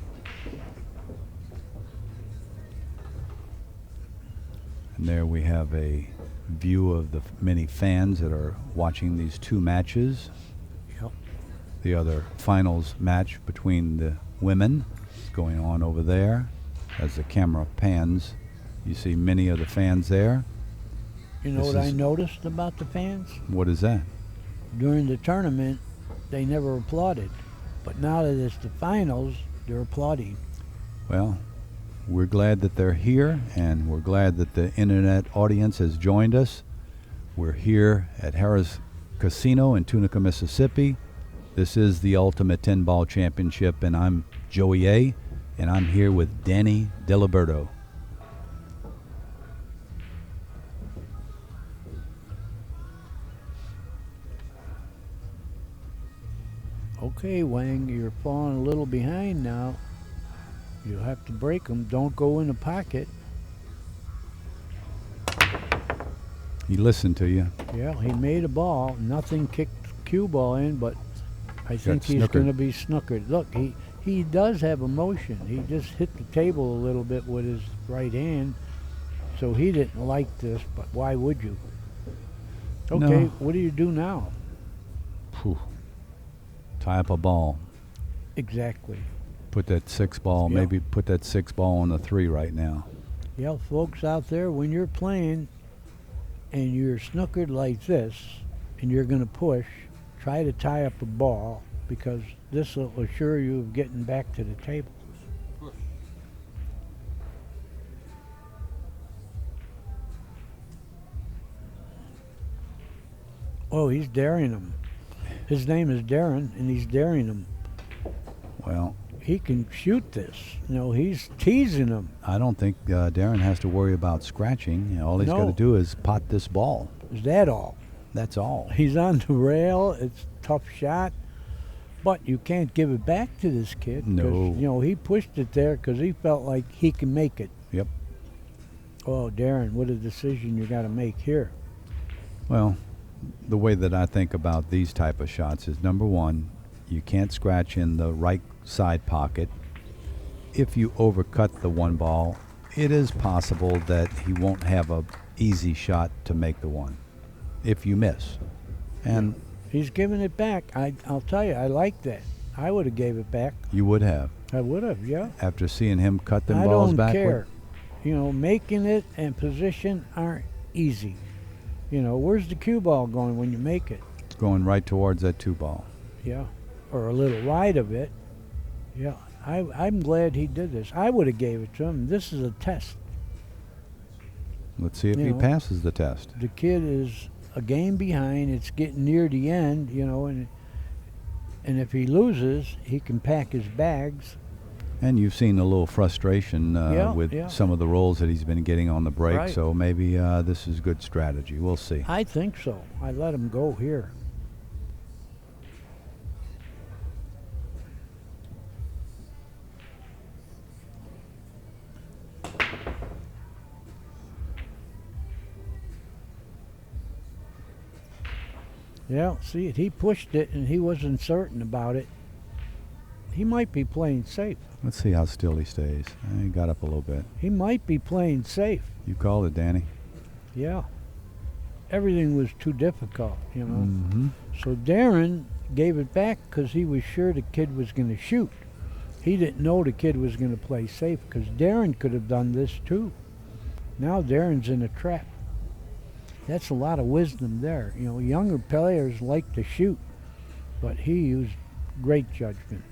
And there we have a view of the many fans that are watching these 2 matches. Yep. The other finals match between the women is going on over there. As the camera pans, you see many of the fans there. You know This what I is- noticed about the fans? What is that? During the tournament, they never applauded. But now that it's the finals, they're applauding. Well, we're glad that they're here, and we're glad that the internet audience has joined us. We're here at Harrah's Casino in Tunica, Mississippi. This is the Ultimate 10-Ball Championship, and I'm Joey A., and I'm here with Danny Diliberto. Okay, Wang, you're falling a little behind now. You'll have to break them. Don't go in the pocket. He listened to you. Yeah, he made a ball. Nothing kicked the cue ball in, but I think he's snookered. going to be snookered. Look, he does have emotion. He just hit the table a little bit with his right hand, so he didn't like this, but why would you? Okay, No. what do you do now? Whew. Tie up a ball. Exactly. Put that 6 ball, Yep. maybe put that 6 ball on the 3 right now. Yeah, folks out there, when you're playing and you're snookered like this and you're going to push, try to tie up a ball because this will assure you of getting back to the table. Oh, he's daring him. His name is Darren, and he's daring him. Well, He can shoot this. You know, he's teasing him. I don't think Darren has to worry about scratching. You know, all he's got No. to do is pot this ball. Is that all? That's all. He's on the rail. It's a tough shot. But you can't give it back to this kid. 'Cause, No. You know, he pushed it there because he felt like he can make it. Yep. Oh, Darren, what a decision you got to make here. Well, the way that I think about these type of shots is, number one, you can't scratch in the right side pocket. If you overcut the 1 ball, it is possible that he won't have a easy shot to make the 1 if you miss. And He's giving it back. I'll tell you, I like that. I would have gave it back. you would have, I would have, yeah. after seeing him cut them I balls don't backward. care. You know, making it and position aren't easy. You know, where's the cue ball going when you make it? It's going right towards that 2 ball. Yeah, or a little wide of it. Yeah, I'm glad he did this. I would have gave it to him. This is a test. Let's see if You he know. passes the test. The kid is a game behind. It's getting near the end, you know, and if he loses, he can pack his bags. And you've seen a little frustration with yeah. some of the rolls that he's been getting on the break, Right. so maybe this is good strategy. We'll see. I think so. I let him go here. Yeah, see it. He pushed it, and he wasn't certain about it. He might be playing safe. Let's see how still he stays. He got up a little bit. He might be playing safe. You called it, Danny. Yeah. Everything was too difficult, you know. Mm-hmm. So Darren gave it back because he was sure the kid was going to shoot. He didn't know the kid was going to play safe because Darren could have done this too. Now Darren's in a trap. That's a lot of wisdom there. You know, younger players like to shoot, but he used great judgment.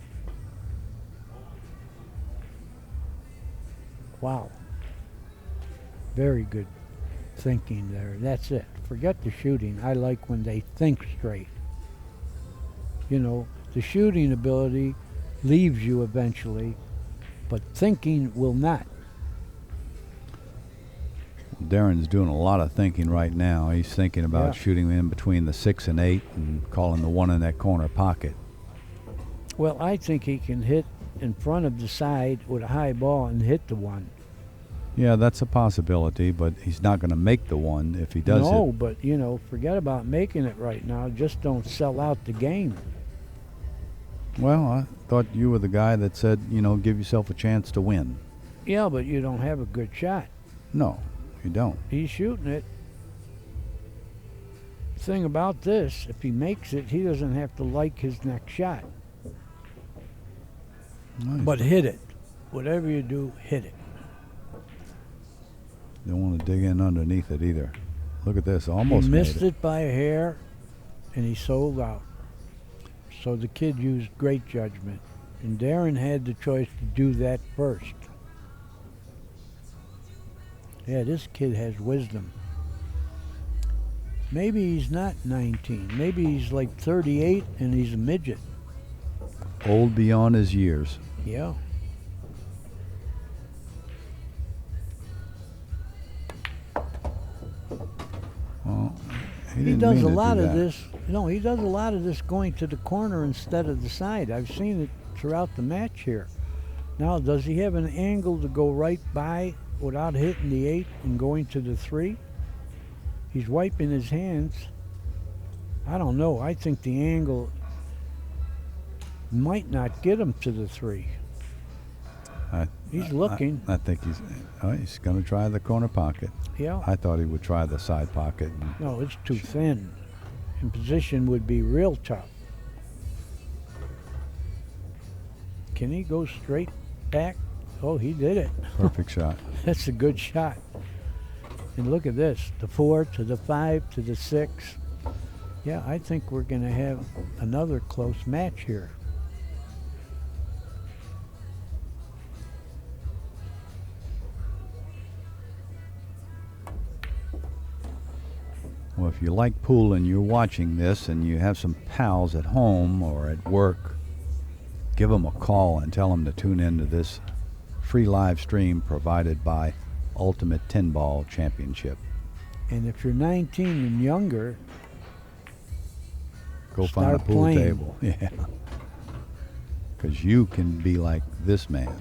Wow. Very good thinking there. That's it. Forget the shooting. I like when they think straight. You know, the shooting ability leaves you eventually, but thinking will not. Darren's doing a lot of thinking right now. He's thinking about Yeah. shooting in between the 6 and 8 and calling the 1 in that corner pocket. Well, I think he can hit in front of the side with a high ball and hit the 1. Yeah, that's a possibility, but he's not going to make the 1 if he does No, it. but, you know, forget about making it right now. Just don't sell out the game. Well, I thought you were the guy that said, you know, give yourself a chance to win. Yeah, but you don't have a good shot. No, you don't. He's shooting it. Thing about this, if he makes it, he doesn't have to like his next shot. Nice. But hit it. Whatever you do, hit it. Don't want to dig in underneath it either. Look at this, almost He missed made it. it by a hair, and he sold out. So the kid used great judgment. And Darren had the choice to do that first. Yeah, this kid has wisdom. Maybe he's not 19. Maybe he's like 38 and he's a midget. Old beyond his years. Yeah. Well, he He didn't does mean a to lot do of that. this. No, he does a lot of this going to the corner instead of the side. I've seen it throughout the match here. Now, does he have an angle to go right by without hitting the 8 and going to the 3? He's wiping his hands. I don't know. I think the angle might not get him to the 3. He's looking. I think he's going to try the corner pocket. Yeah. I thought he would try the side pocket. No, it's too thin. And position would be real tough. Can he go straight back? Oh, he did it. Perfect shot. That's a good shot. And look at this, the 4 to the 5 to the 6. Yeah, I think we're going to have another close match here. Well, if you like pool and you're watching this and you have some pals at home or at work, give them a call and tell them to tune into this free live stream provided by Ultimate 10 Ball Championship. And if you're 19 and younger, Go find a start pool playing. table. Yeah. Because you can be like this man.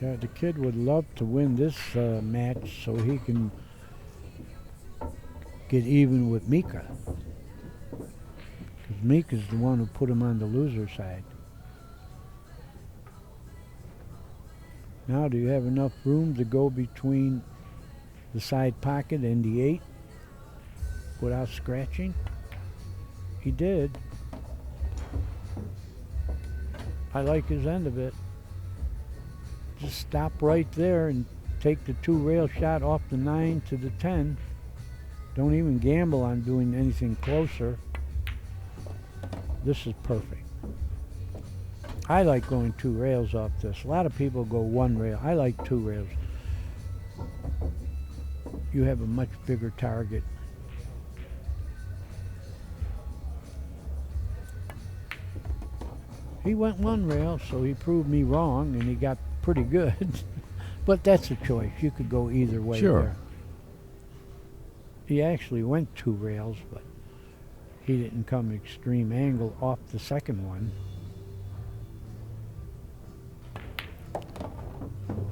Yeah, the kid would love to win this match so he can get even with Mika. Because Mika's the one who put him on the loser side. Now, do you have enough room to go between the side pocket and the 8 without scratching? He did. I like his end of it. Just stop right there and take the 2-rail shot off the 9 to the 10. Don't even gamble on doing anything closer. This is perfect. I like going 2 rails off this. A lot of people go 1 rail. I like 2 rails. You have a much bigger target. He went 1 rail, so he proved me wrong, and he got pretty good. But that's a choice. You could go either way. Sure. There. He actually went 2 rails, but he didn't come extreme angle off the second one.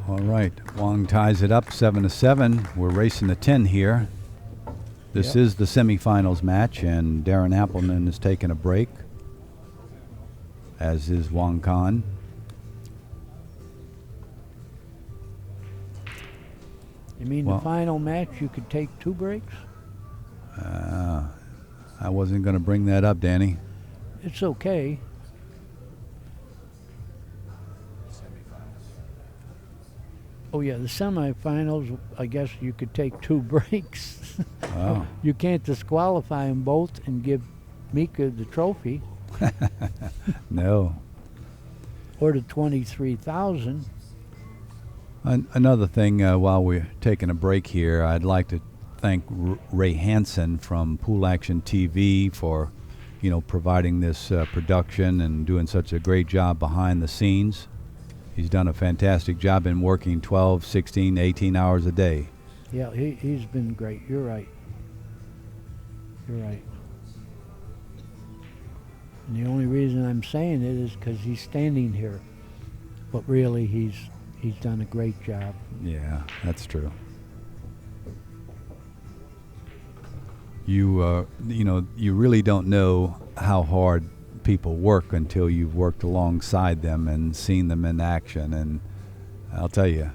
All right, Wang ties it up 7-7. We're racing to 10 here. This Yep. is the semifinals match, and Darren Appleton is taking a break, as is Wang Khan. You mean Well- the final match you could take 2 breaks? I wasn't going to bring that up, Danny. It's okay. Oh yeah, the semifinals, I guess you could take 2 breaks. Oh. You can't disqualify them both and give Mika the trophy No. or the 23,000. Another thing, while we're taking a break here, I'd like to thank Ray Hansen from Pool Action TV for, providing this production and doing such a great job behind the scenes. He's done a fantastic job in working 12, 16, 18 hours a day. Yeah, he's been great. You're right. You're right. And the only reason I'm saying it is because he's standing here. But really, he's done a great job. Yeah, that's true. You really don't know how hard people work until you've worked alongside them and seen them in action. And I'll tell you,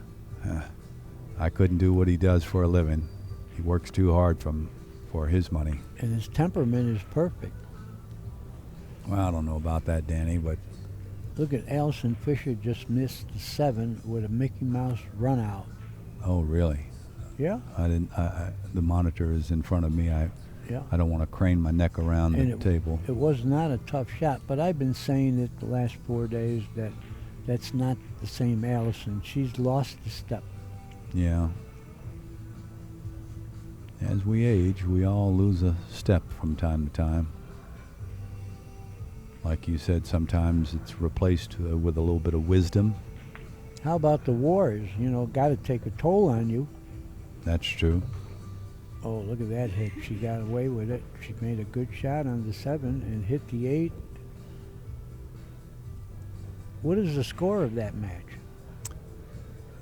I couldn't do what he does for a living. He works too hard for his money. And his temperament is perfect. Well, I don't know about that, Danny, but Look at Allison Fisher just missed the 7 with a Mickey Mouse run out. oh, really? Yeah. I didn't. The monitor is in front of me. I Yeah. don't want to crane my neck around And the table. It was not a tough shot, but I've been saying it the last 4 days that that's not the same Allison. She's lost a step. Yeah. As we age, we all lose a step from time to time. Like you said, sometimes it's replaced with a little bit of wisdom. How about the wars? Got to take a toll on you. That's true. Oh, look at that hit. She got away with it. She made a good shot on the 7 and hit the 8. What is the score of that match?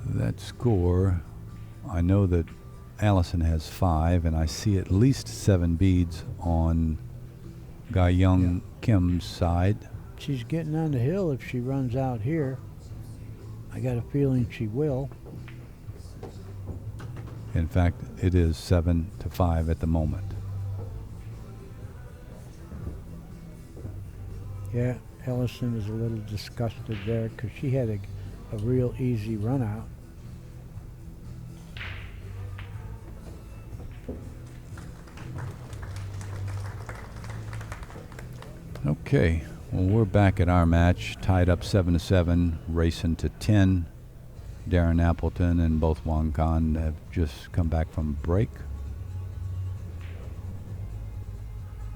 That score, I know that Allison has 5, and I see at least 7 beads on Guy Young Kim's side. She's getting on the hill if she runs out here. I got a feeling she will. In fact, it is 7-5 at the moment. Yeah, Ellison was a little disgusted there because she had a real easy run out. Okay, well, we're back at our match, tied up 7-7, racing to 10. Darren Appleton and both Wang have just come back from break.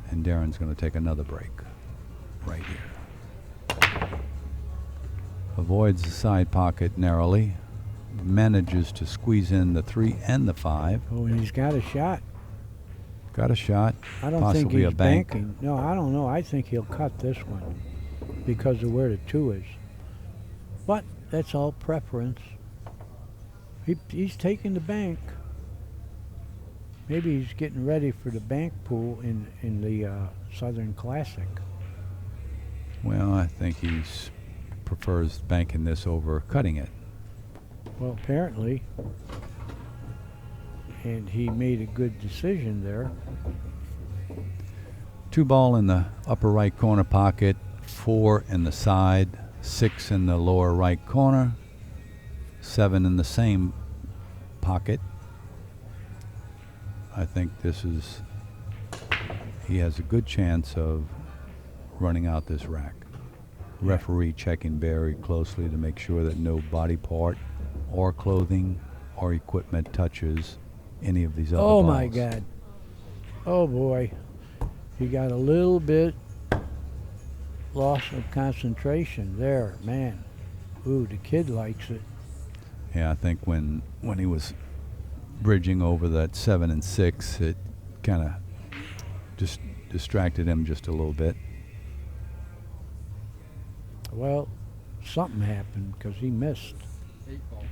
And Darren's going to take another break right here. Avoids the side pocket narrowly. Manages to squeeze in the 3 and the 5. Oh, and he's got a shot. Got a shot. I don't possibly think he's a bank. banking. No, I don't know. I think he'll cut this one because of where the 2 is. But that's all preference. He's taking the bank. Maybe he's getting ready for the bank pool in the Southern Classic. Well, I think he prefers banking this over cutting it. Well, apparently. And he made a good decision there. 2 ball in the upper right corner pocket, 4 in the side, 6 in the lower right corner, 7 in the same pocket. I think he has a good chance of running out this rack. Referee checking very closely to make sure that no body part or clothing or equipment touches any of these other balls. Oh my God. Oh boy. He got a little bit loss of concentration there, man. Ooh, the kid likes it. Yeah, I think when he was bridging over that 7 and 6, it kind of just distracted him just a little bit. Well, something happened because he missed. 8 ball.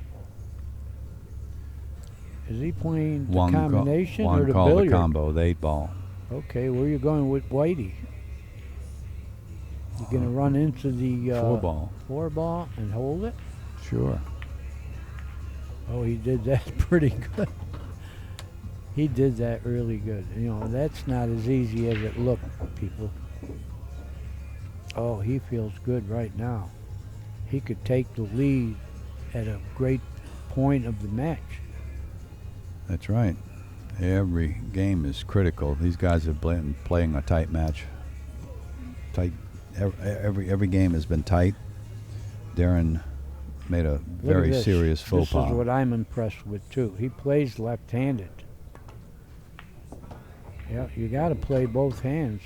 Is he playing the Wang combination or Wang the called billiard? the combo, the 8 ball. Okay, where you going with Whitey? You gonna run into the 4 ball. 4 ball and hold it? Sure. Oh, he did that pretty good. He did that really good. You know, that's not as easy as it looked, people. Oh, he feels good right now. He could take the lead at a great point of the match. That's right. Every game is critical. These guys have been playing a tight match. Tight. Every game has been tight. Darren made a very serious faux pas. This is what I'm impressed with too. He plays left-handed. Yeah, you got to play both hands.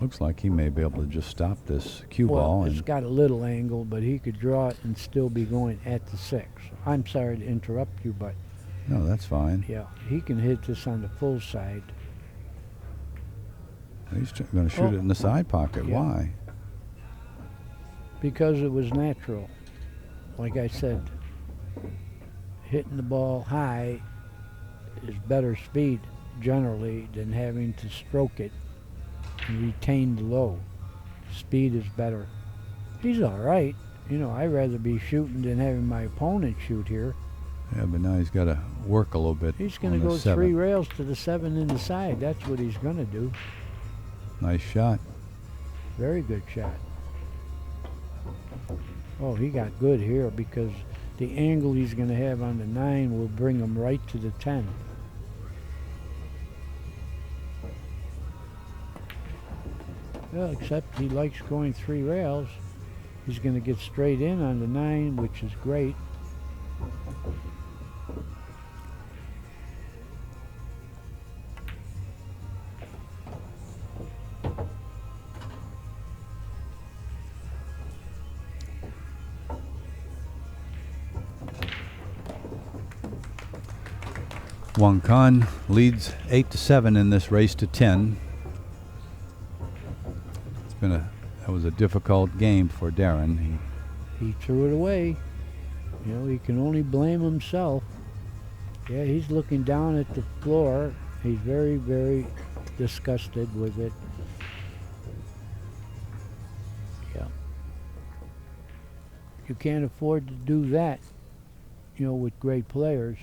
Looks like he may be able to just stop this cue ball. Well, it's got a little angle, but he could draw it and still be going at the 6. I'm sorry to interrupt you, but No, that's fine. yeah, he can hit this on the full side. He's going to shoot it in the side pocket. Yeah. Why? Because it was natural. Like I said, hitting the ball high is better speed generally than having to stroke it and retain the low. Speed is better. He's all right. You know, I'd rather be shooting than having my opponent shoot here. Yeah, but now he's got to work a little bit. He's going to on go the 7. 3 rails to the 7 in the side. That's what he's going to do. Nice shot. Very good shot. Oh, he got good here because the angle he's going to have on the 9 will bring him right to the 10. Well, except he likes going 3 rails. He's going to get straight in on the 9, which is great. Wang Kan leads 8-7 in this race to 10. That was a difficult game for Darren. He threw it away. You know, he can only blame himself. Yeah, he's looking down at the floor. He's very, very disgusted with it. Yeah. You can't afford to do that, with great players.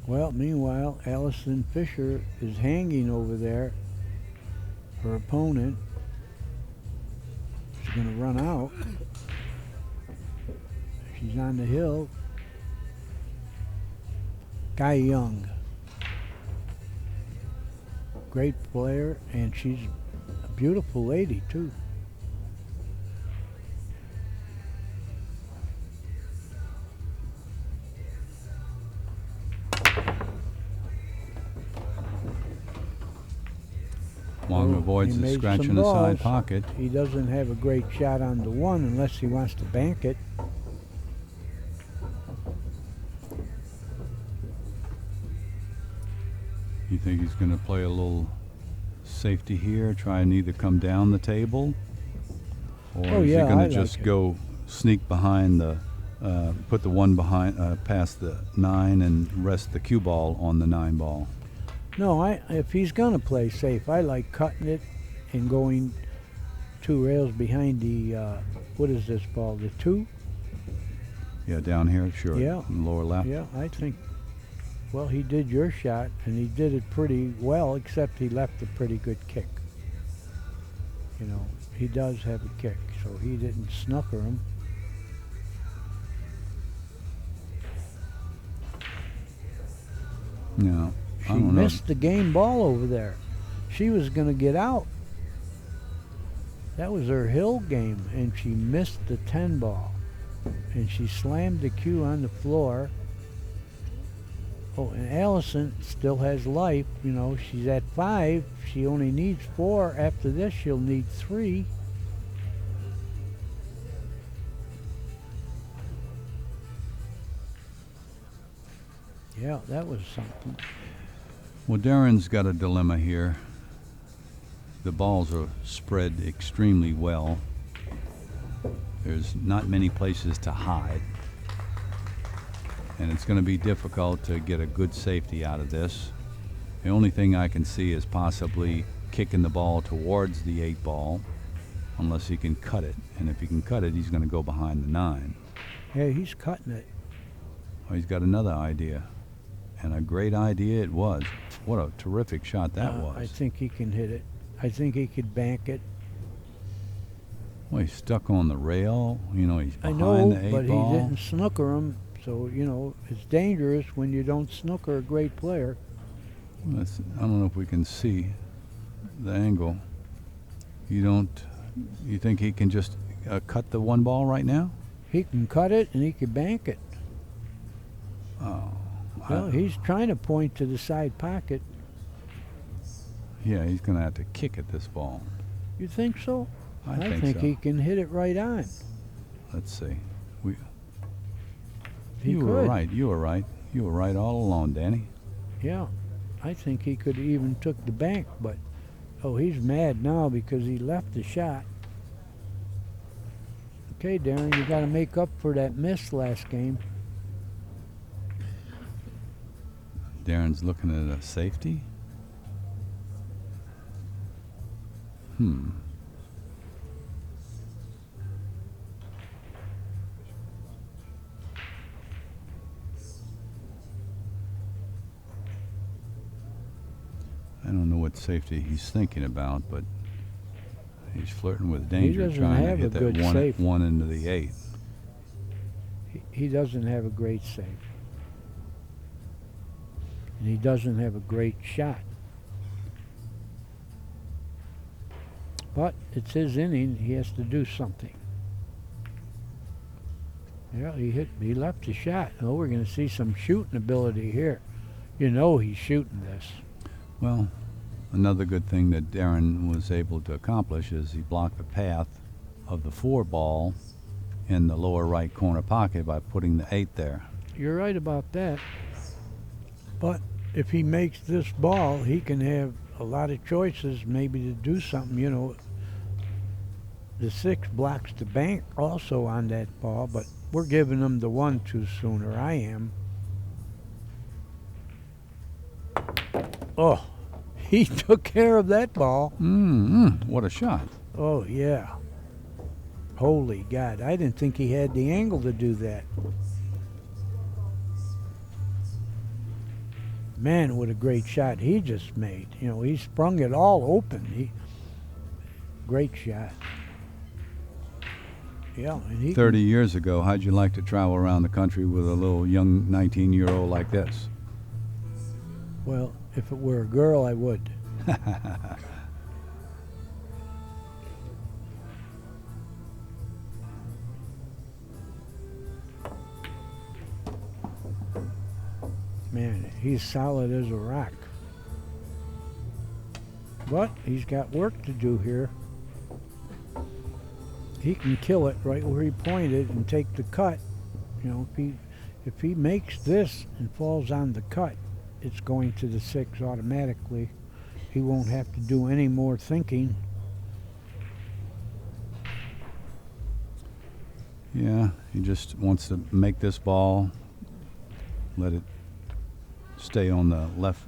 Well, meanwhile, Allison Fisher is hanging over there. Her opponent. She's going to run out. She's on the hill. Guy Young. Great player, and she's a beautiful lady, too. Wang avoids He the made scratch some in the side balls. pocket. He doesn't have a great shot on the one unless he wants to bank it. You think he's going to play a little safety here, try and either come down the table, or Oh, is yeah, he going I to just like it. go sneak behind the, put the one behind, past the 9 and rest the cue ball on the 9 ball? No, if he's going to play safe, I like cutting it and going 2 rails behind the, what is this ball, the 2? Yeah, down here, sure. Yeah. Lower left. Yeah, I think, well, he did your shot, and he did it pretty well, except he left a pretty good kick. He does have a kick, so he didn't snooker him. No. She I don't know. missed the game ball over there. She was going to get out. That was her hill game, and she missed the 10 ball. And she slammed the cue on the floor. Oh, and Allison still has life. She's at 5. She only needs 4. After this, she'll need 3. Yeah, that was something. Well, Darren's got a dilemma here. The balls are spread extremely well. There's not many places to hide. And it's going to be difficult to get a good safety out of this. The only thing I can see is possibly kicking the ball towards the 8 ball, unless he can cut it. And if he can cut it, he's going to go behind the 9. Hey, he's cutting it. Oh, he's got another idea. And a great idea it was. What a terrific shot that was. I think he can hit it. I think he could bank it. Well, he's stuck on the rail. He's I behind know, the 8 but ball. he didn't snooker him. So, it's dangerous when you don't snooker a great player. I don't know if we can see the angle. You think he can just cut the 1 ball right now? He can cut it and he can bank it. Oh. Well, he's trying to point to the side pocket. Yeah, he's going to have to kick at this ball. You think so? I think think so. he can hit it right on. Let's see. He You were could. right. You were right. You were right all along, Danny. Yeah, I think he could even took the bank, but he's mad now because he left the shot. Okay, Darren, you got to make up for that miss last game. Darren's looking at a safety. I don't know what safety he's thinking about, but he's flirting with danger, doesn't trying to have hit a that good safe. one into the 8. He doesn't have a great save. And he doesn't have a great shot. But it's his inning. He has to do something. Yeah, he left the shot. Oh, we're going to see some shooting ability here. He's shooting this. Well, another good thing that Darren was able to accomplish is he blocked the path of the 4 ball in the lower right corner pocket by putting the 8 there. You're right about that. But if he makes this ball, he can have a lot of choices maybe to do something, you know. The 6 blocks the bank also on that ball, but we're giving him the 1-2 sooner. I am. Oh, he took care of that ball. What a shot. Oh, yeah. Holy God, I didn't think he had the angle to do that. Man, what a great shot he just made. You know, he sprung it all open. Great shot. Yeah, and he 30 years ago, how'd you like to travel around the country with a little young 19-year-old like this? Well, if it were a girl, I would. Man, he's solid as a rock. But he's got work to do here. He can kill it right where he pointed and take the cut. You know, if he makes this and falls on the cut, it's going to the 6 automatically. He won't have to do any more thinking. Yeah, he just wants to make this ball, let it stay on the left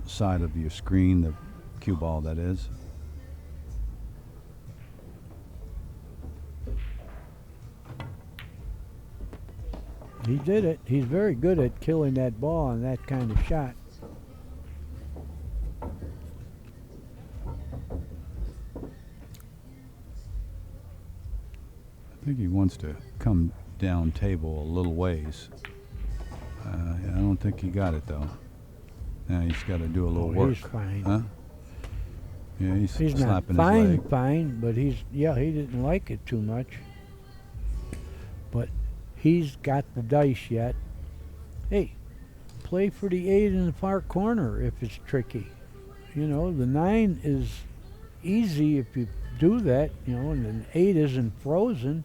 side of your screen, the cue ball that is. He did it. He's very good at killing that ball on that kind of shot. I think he wants to come down table a little ways. I don't think he got it though. Now he's got to do a little work. He's fine. Huh? Yeah, he's He's not slapping fine, his leg. fine, but he didn't like it too much. But he's got the dice yet. Hey, play for the 8 in the far corner if it's tricky. You know, the 9 is easy if you do that, you know, and the 8 isn't frozen.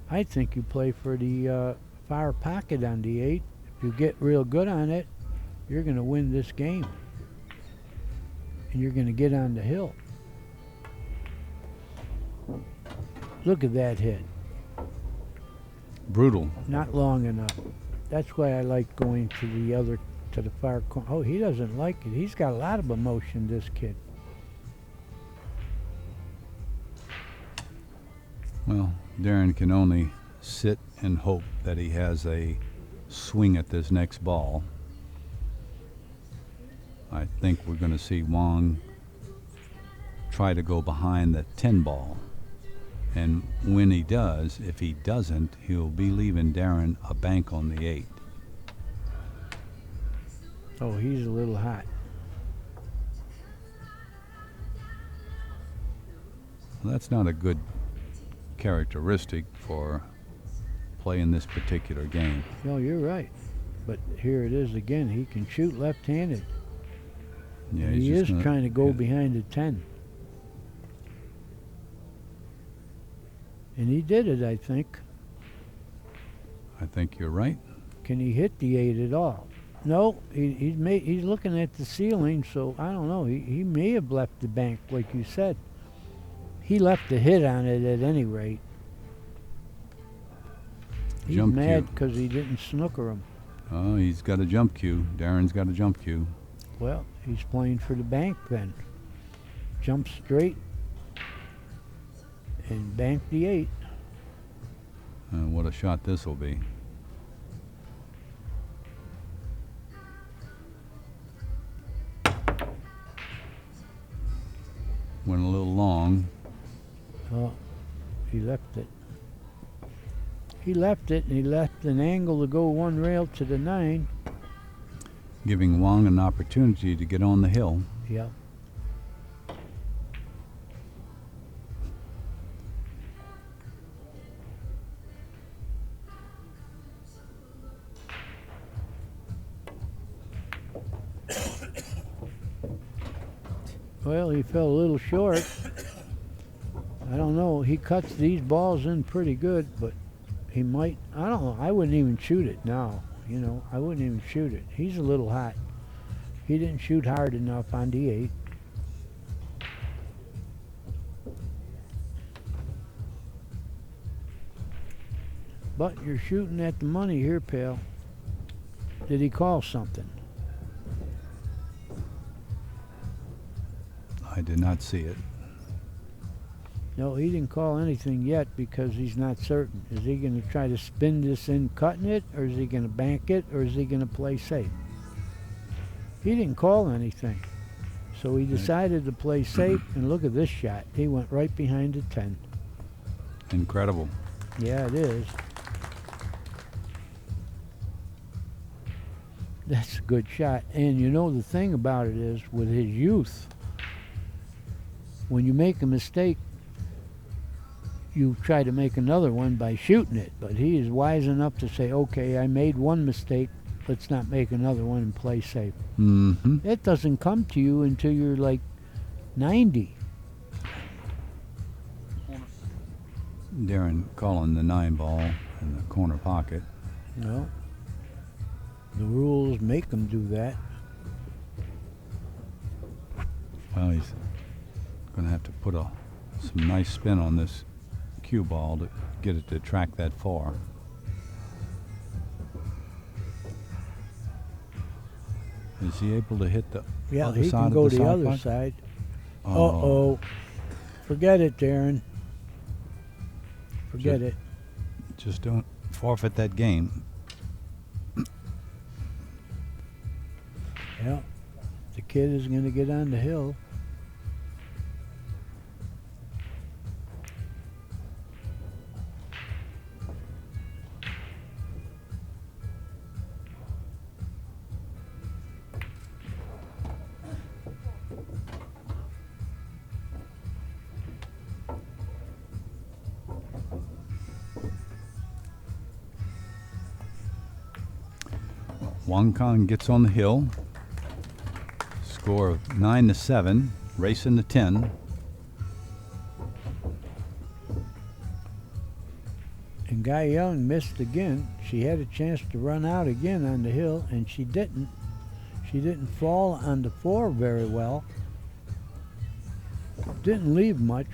I think you play for the far pocket on the 8. If you get real good on it, you're going to win this game. And you're going to get on the hill. Look at that hit. Brutal. Not long enough. That's why I like going to the far corner. Oh, he doesn't like it. He's got a lot of emotion, this kid. Well, Darren can only sit and hope that he has a swing at this next ball. I think we're going to see Wang try to go behind the 10 ball. And when he does, if he doesn't, he'll be leaving Darren a bank on the 8. Oh, he's a little hot. Well, that's not a good characteristic for playing this particular game. No, you're right. But here it is again. He can shoot left-handed. Yeah, And he's he just is trying to go yeah. behind the 10. And he did it, I think. I think you're right. Can he hit the 8 at all? No, he's looking at the ceiling, so I don't know. He may have left the bank, like you said. He left a hit on it at any rate. He's Jump mad cue. because he didn't snooker him. Oh, he's got a jump cue. Darren's got a jump cue. Well, he's playing for the bank then. Jump straight and bank the 8. What a shot this will be. Went a little long. Oh, he left it. He left it, and he left an angle to go one rail to the 9. Giving Wang an opportunity to get on the hill. Yep. Well, he fell a little short. I don't know. He cuts these balls in pretty good, but he might. I don't know. I wouldn't even shoot it now. You know, I wouldn't even shoot it. He's a little hot. He didn't shoot hard enough on the 8. But you're shooting at the money here, pal. Did he call something? I did not see it. No, he didn't call anything yet because he's not certain. Is he going to try to spin this in cutting it, or is he going to bank it, or is he going to play safe? He didn't call anything. So he decided to play safe, and look at this shot. He went right behind the 10. Incredible. Yeah, it is. That's a good shot. And you know the thing about it is, with his youth, when you make a mistake, you try to make another one by shooting it. But he is wise enough to say, okay, I made one mistake, let's not make another one and play safe. Mm-hmm. It doesn't come to you until you're like 90. Darren calling the 9 ball in the corner pocket. No. The rules make them do that. Well, he's going to have to put some nice spin on this cue ball to get it to track that far. Is he able to hit the Yeah, other he side can of go the the side other puck? side. Oh. Uh-oh. Forget it, Darren. Forget it. Just don't forfeit that game. Yeah. The kid is going to get on the hill. Wang gets on the hill. Score of 9-7, racing to 10. And Guy Young missed again. She had a chance to run out again on the hill, and she didn't. She didn't fall on the 4 very well. Didn't leave much.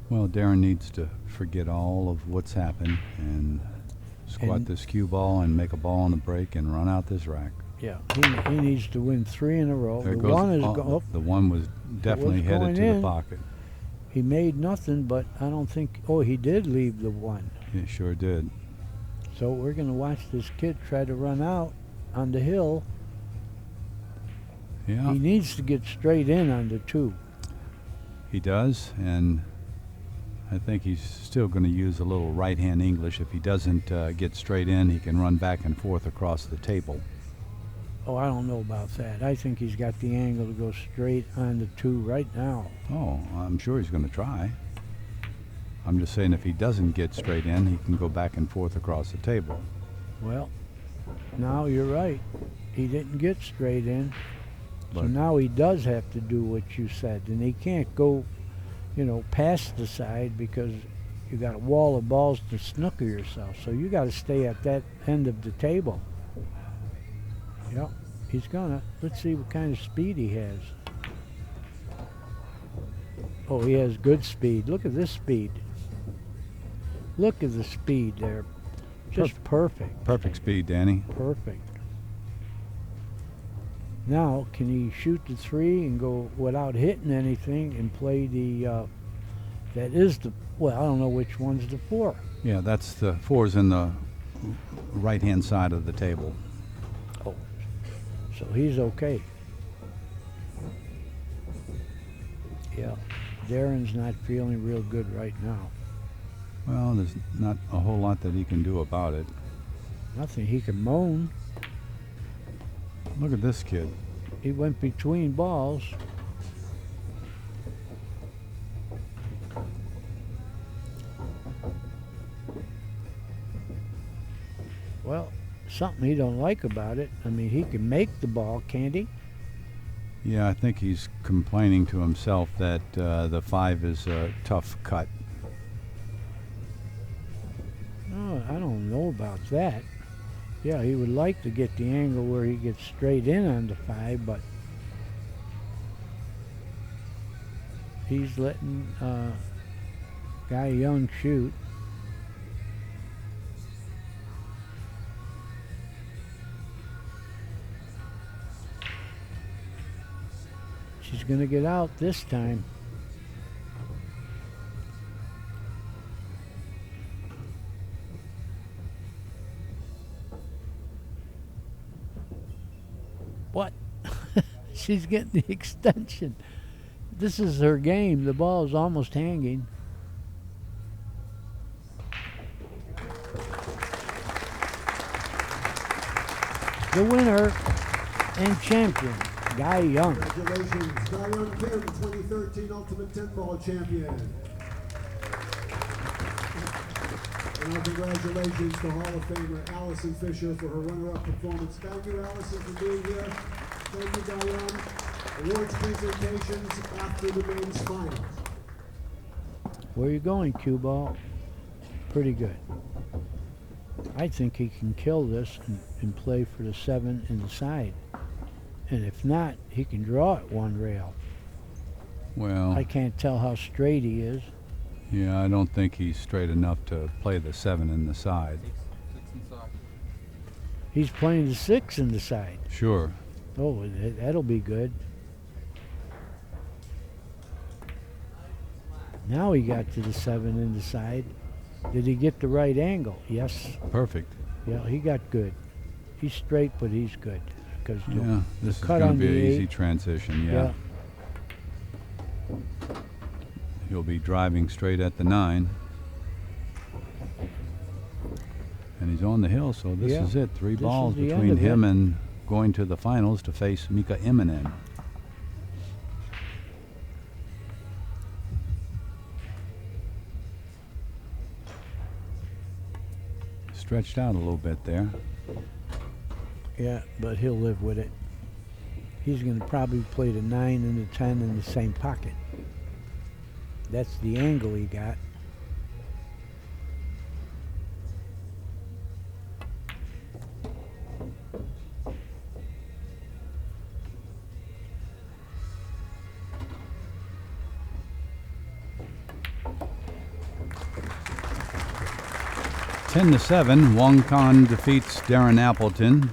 Well, Darren needs to forget all of what's happened and squat And- this cue ball and make a ball on the break and run out this rack. Yeah, he needs to win 3 in a row. There The goes one is the one was definitely headed going to the in. pocket. He made nothing, but I don't think. Oh, he did leave the 1. He sure did. So we're going to watch this kid try to run out on the hill. Yeah, He needs to get straight in on the 2. he does, and I think he's still going to use a little right-hand English. If he doesn't get straight in, he can run back and forth across the table. Oh, I don't know about that. I think he's got the angle to go straight on the 2 right now. Oh, I'm sure he's going to try. I'm just saying if he doesn't get straight in, he can go back and forth across the table. Well, now you're right. He didn't get straight in. So But- now he does have to do what you said. And he can't go, past the side because you got a wall of balls to snooker yourself. So you got to stay at that end of the table. Yep, he's gonna. Let's see what kind of speed he has. Oh, he has good speed. Look at this speed. Look at the speed there. Just perfect. Perfect speed, Danny. Perfect. Now, can he shoot the 3 and go without hitting anything and play the, that is the, well, I don't know which one's the 4. Yeah, that's the 4's in the right-hand side of the table. Oh, so he's okay. Yeah. Darren's not feeling real good right now. Well, there's not a whole lot that he can do about it. Nothing. He can moan. Look at this kid. He went between balls. Well, something he don't like about it. I mean, he can make the ball, can't he? Yeah, I think he's complaining to himself that the 5 is a tough cut. Oh, I don't know about that. Yeah, he would like to get the angle where he gets straight in on the 5, but he's letting Guy Young shoot. She's going to get out this time. What? She's getting the extension. This is her game. The ball is almost hanging. The winner and champion, Guy Young. Congratulations, Guy Young, 2013 Ultimate 10 Ball Champion. And our congratulations to Hall of Famer Allison Fisher for her runner-up performance. Thank you, Allison, for being here. Thank you, Guy Young. Awards presentations after the men's finals. Where are you going, cue ball? Pretty good. I think he can kill this and play for the 7 in the side. And if not, he can draw at one rail. Well, I can't tell how straight he is. yeah, I don't think he's straight enough to play the 7 in the side. He's playing the 6 in the side. Sure. Oh, that'll be good. Now he got to the 7 in the side. Did he get the right angle? Yes. Perfect. Yeah, he got good. He's straight, but he's good. Because Yeah, this is cut going on to be the an easy 8. transition, yeah. He'll be driving straight at the 9. And he's on the hill, so this Yeah, is it. 3 this balls is the end between of him it. and going to the finals to face Mika Immonen. Stretched out a little bit there. Yeah, but he'll live with it. He's going to probably play the 9 and the 10 in the same pocket. That's the angle he got. Ten to 7, Wang defeats Darren Appleton.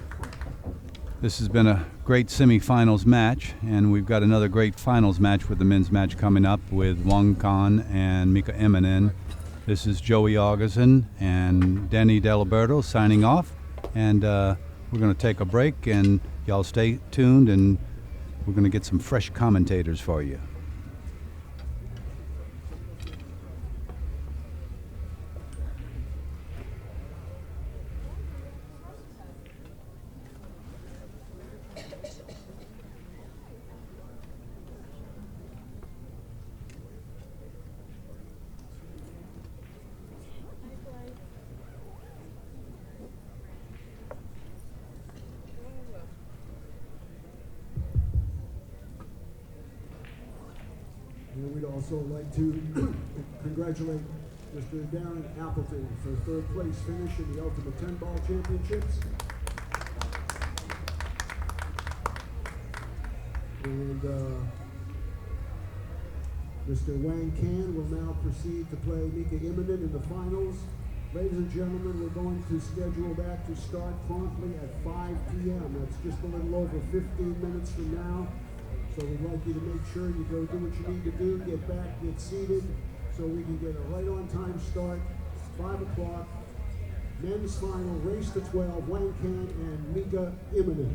This has been a great semifinals match, and we've got another great finals match with the men's match coming up with Wang and Mika Immonen. This is Joey Augustin and Denny Deliberto signing off, and we're going to take a break, and y'all stay tuned, and we're going to get some fresh commentators for you. And we'd also like to congratulate Mr. Darren Appleton for third place finish in the Ultimate 10 Ball Championships. And Mr. Wang will now proceed to play Mika Immonen in the finals. Ladies and gentlemen, we're going to schedule that to start promptly at 5 p.m. That's just a little over 15 minutes from now. So we'd like you to make sure you go do what you need to do, get back, get seated, so we can get a right on time start, 5 o'clock, men's final, race to 12, Wang and Mika Immonen.